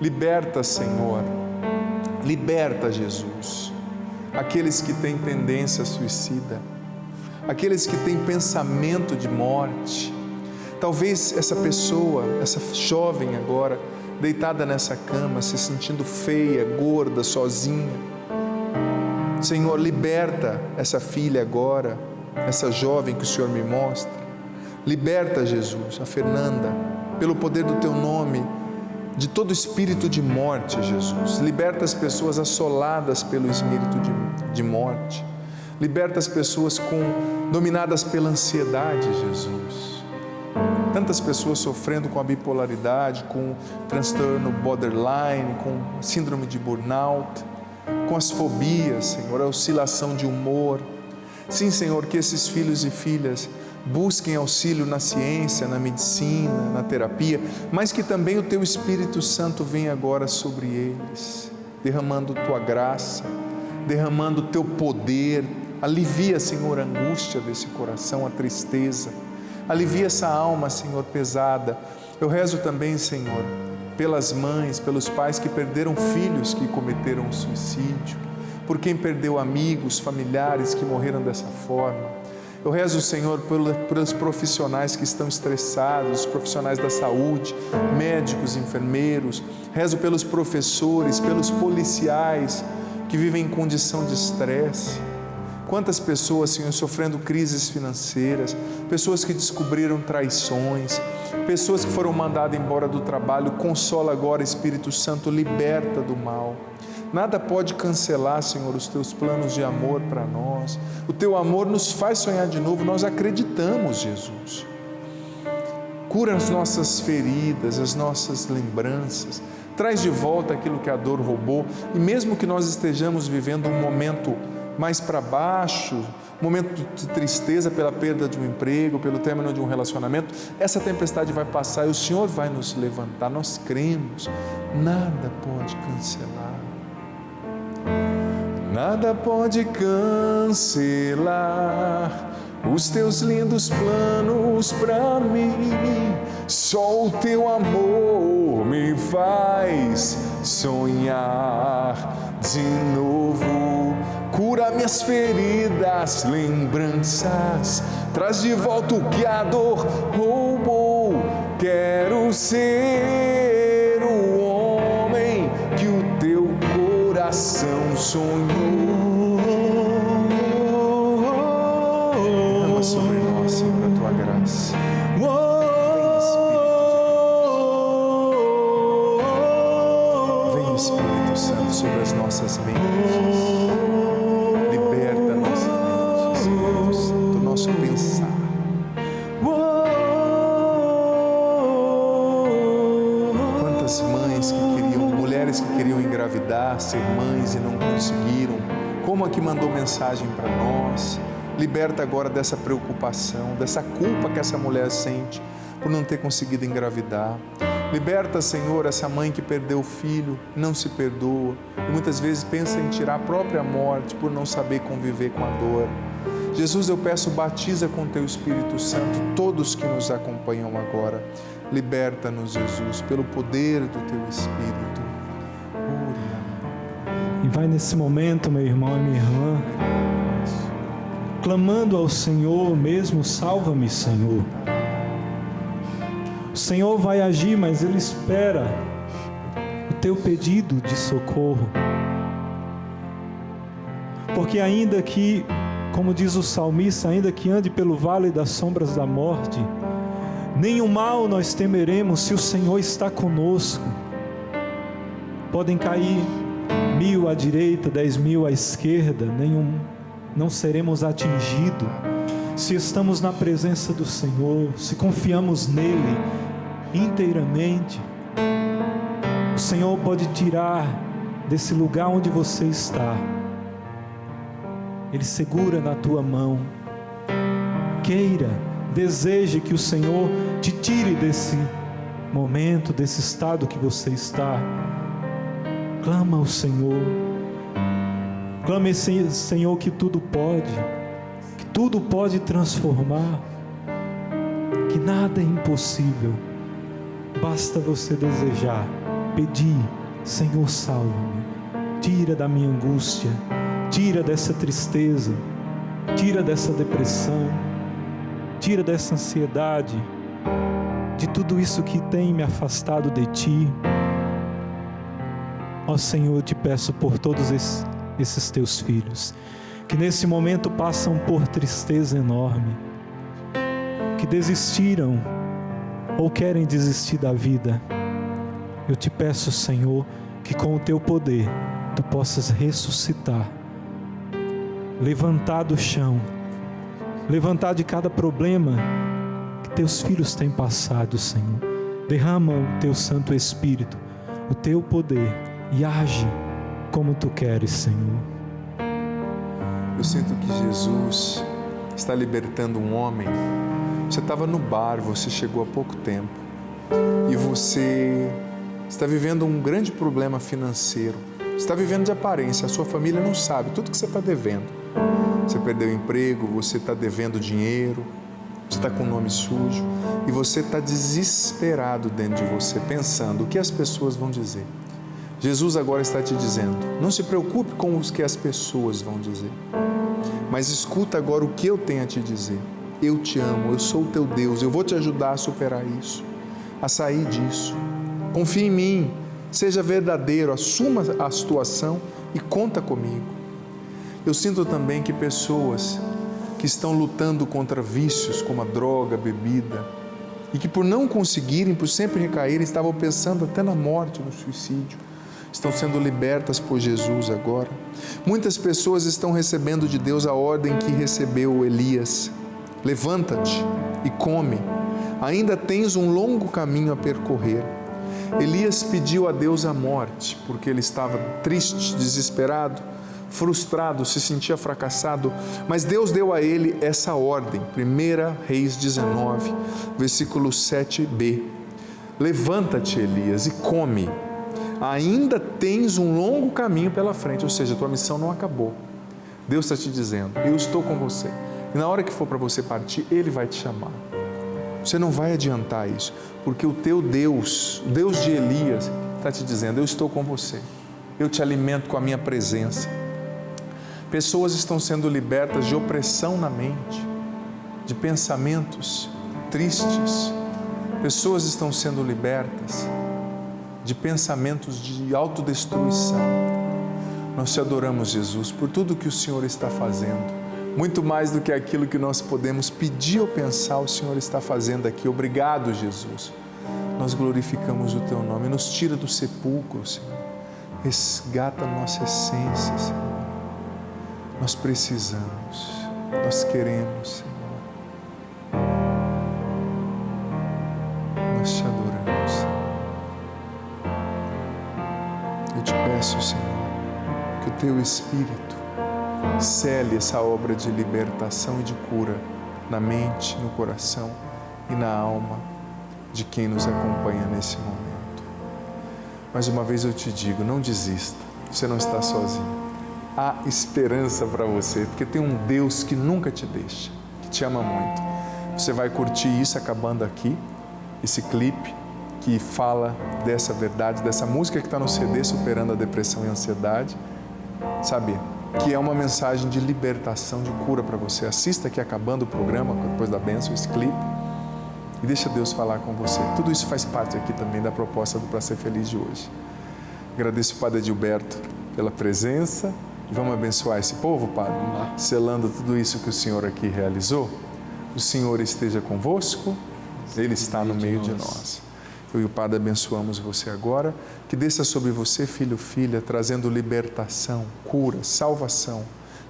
liberta, Senhor. Liberta, Jesus, aqueles que têm tendência suicida, aqueles que têm pensamento de morte. Talvez essa pessoa, essa jovem agora, deitada nessa cama, se sentindo feia, gorda, sozinha. Senhor, liberta essa filha agora, essa jovem que o Senhor me mostra. Liberta, Jesus, a Fernanda, pelo poder do Teu nome, de todo espírito de morte, Jesus. Liberta as pessoas assoladas pelo espírito de morte. Liberta as pessoas dominadas pela ansiedade, Jesus. Tantas pessoas sofrendo com a bipolaridade, com transtorno borderline, com síndrome de burnout, com as fobias, Senhor, a oscilação de humor. Sim, Senhor, que esses filhos e filhas busquem auxílio na ciência, na medicina, na terapia, mas que também o Teu Espírito Santo venha agora sobre eles, derramando Tua graça, derramando Teu poder. Alivia, Senhor, a angústia desse coração, a tristeza. Alivia essa alma, Senhor, pesada. Eu rezo também, Senhor, pelas mães, pelos pais que perderam filhos que cometeram suicídio, por quem perdeu amigos, familiares que morreram dessa forma. Eu rezo, Senhor, pelos profissionais que estão estressados, os profissionais da saúde, médicos, enfermeiros. Rezo pelos professores, pelos policiais que vivem em condição de estresse. Quantas pessoas, Senhor, sofrendo crises financeiras, pessoas que descobriram traições, pessoas que foram mandadas embora do trabalho. Consola agora, Espírito Santo, liberta do mal. Nada pode cancelar, Senhor, os Teus planos de amor para nós. O Teu amor nos faz sonhar de novo, nós acreditamos, Jesus. Cura as nossas feridas, as nossas lembranças. Traz de volta aquilo que a dor roubou. E mesmo que nós estejamos vivendo um momento mais para baixo, um momento de tristeza pela perda de um emprego, pelo término de um relacionamento, essa tempestade vai passar e o Senhor vai nos levantar. Nós cremos, nada pode cancelar. Nada pode cancelar os Teus lindos planos para mim. Só o Teu amor me faz sonhar de novo. Cura minhas feridas, lembranças, traz de volta o que a dor roubou. Quero ser o homem que o Teu coração sonhou. Derrama sobre nós, Senhor, a Tua graça. Vem, Espírito Santo, sobre as nossas mentes. Liberta a nossa mente, Espírito Santo, o nosso pensar. Quantas mães que queriam, mulheres que queriam engravidar, ser mães e não conseguiram, como a que mandou mensagem para nós. Liberta agora dessa preocupação, dessa culpa que essa mulher sente por não ter conseguido engravidar. Liberta, Senhor, essa mãe que perdeu o filho, não se perdoa e muitas vezes pensa em tirar a própria morte por não saber conviver com a dor. Jesus, eu peço, batiza com Teu Espírito Santo todos que nos acompanham agora. Liberta-nos, Jesus, pelo poder do Teu Espírito. E vai nesse momento, meu irmão e minha irmã, clamando ao Senhor mesmo, salva-me, Senhor. O Senhor vai agir, mas Ele espera o teu pedido de socorro. Porque ainda que, como diz o salmista, ainda que ande pelo vale das sombras da morte, nenhum mal nós temeremos se o Senhor está conosco. Podem cair 1000 à direita, 10.000 à esquerda, nenhum não seremos atingidos se estamos na presença do Senhor, se confiamos nele inteiramente. O Senhor pode tirar desse lugar onde você está. Ele segura na tua mão. Queira, deseje que o Senhor te tire desse momento, desse estado que você está. Clama ao Senhor. Clame, Senhor, que tudo pode transformar, que nada é impossível. Basta você desejar, pedir: Senhor, salva-me, tira da minha angústia, tira dessa tristeza, tira dessa depressão, tira dessa ansiedade, de tudo isso que tem me afastado de Ti. Ó Senhor, eu te peço por todos esses Teus filhos, que nesse momento passam por tristeza enorme, que desistiram ou querem desistir da vida. Eu te peço, Senhor, que com o Teu poder Tu possas ressuscitar, levantar do chão, levantar de cada problema que Teus filhos têm passado, Senhor. Derrama o Teu Santo Espírito, o Teu poder, e age como Tu queres, Senhor. Eu sinto que Jesus está libertando um homem. Você estava no bar, você chegou há pouco tempo e você está vivendo um grande problema financeiro. Você está vivendo de aparência, a sua família não sabe tudo que você está devendo. Você perdeu o emprego, você está devendo dinheiro, você está com o nome sujo e você está desesperado dentro de você, pensando: o que as pessoas vão dizer? Jesus agora está te dizendo: não se preocupe com o que as pessoas vão dizer, mas escuta agora o que eu tenho a te dizer. Eu te amo, eu sou o teu Deus, eu vou te ajudar a superar isso, a sair disso. Confie em mim, seja verdadeiro, assuma a situação e conta comigo. Eu sinto também que pessoas que estão lutando contra vícios como a droga, a bebida, e que por não conseguirem, por sempre recaírem, estavam pensando até na morte, no suicídio, estão sendo libertas por Jesus agora. Muitas pessoas estão recebendo de Deus a ordem que recebeu Elias: levanta-te e come, ainda tens um longo caminho a percorrer. Elias pediu a Deus a morte, porque ele estava triste, desesperado, frustrado, se sentia fracassado, mas Deus deu a ele essa ordem. 1 Reis 19, versículo 7b: levanta-te, Elias, e come, ainda tens um longo caminho pela frente. Ou seja, a tua missão não acabou. Deus está te dizendo: eu estou com você, e na hora que for para você partir, Ele vai te chamar. Você não vai adiantar isso, porque o teu Deus, o Deus de Elias, está te dizendo: eu estou com você, eu te alimento com a minha presença. Pessoas estão sendo libertas de opressão na mente, de pensamentos tristes. Pessoas estão sendo libertas de pensamentos de autodestruição. Nós te adoramos, Jesus, por tudo que o Senhor está fazendo. Muito mais do que aquilo que nós podemos pedir ou pensar, o Senhor está fazendo aqui. Obrigado, Jesus. Nós glorificamos o Teu nome. Nos tira do sepulcro, Senhor. Resgata a nossa essência, Senhor. Nós precisamos, nós queremos, Senhor. Nós te adoramos, Senhor. Eu te peço, Senhor, que o Teu Espírito cele essa obra de libertação e de cura na mente, no coração e na alma de quem nos acompanha nesse momento. Mais uma vez eu te digo: não desista, você não está sozinho. Há esperança para você, porque tem um Deus que nunca te deixa, que te ama muito. Você vai curtir isso acabando aqui, esse clipe que fala dessa verdade, dessa música que está no CD, Superando a Depressão e a Ansiedade, sabe? Que é uma mensagem de libertação, de cura para você. Assista aqui acabando o programa, depois da bênção, esse clipe, e deixa Deus falar com você. Tudo isso faz parte aqui também da proposta do Pra Ser Feliz de hoje. Agradeço o Padre Edilberto pela presença. E vamos abençoar esse povo, Padre, selando tudo isso que o Senhor aqui realizou. O Senhor esteja convosco, Ele está no meio de nós. Eu e o Padre abençoamos você agora, que desça sobre você, filho, filha, trazendo libertação, cura, salvação,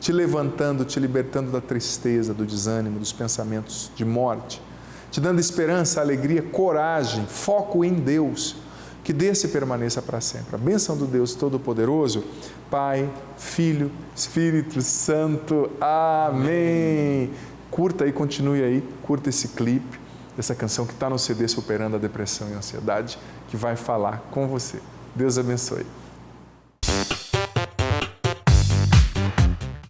te levantando, te libertando da tristeza, do desânimo, dos pensamentos de morte, te dando esperança, alegria, coragem, foco em Deus, que desça e permaneça para sempre. A bênção do Deus Todo-Poderoso, Pai, Filho, Espírito Santo. Amém. Curta aí, continue aí, curta esse clipe, essa canção que está no CD Superando a Depressão e a Ansiedade, que vai falar com você. Deus abençoe.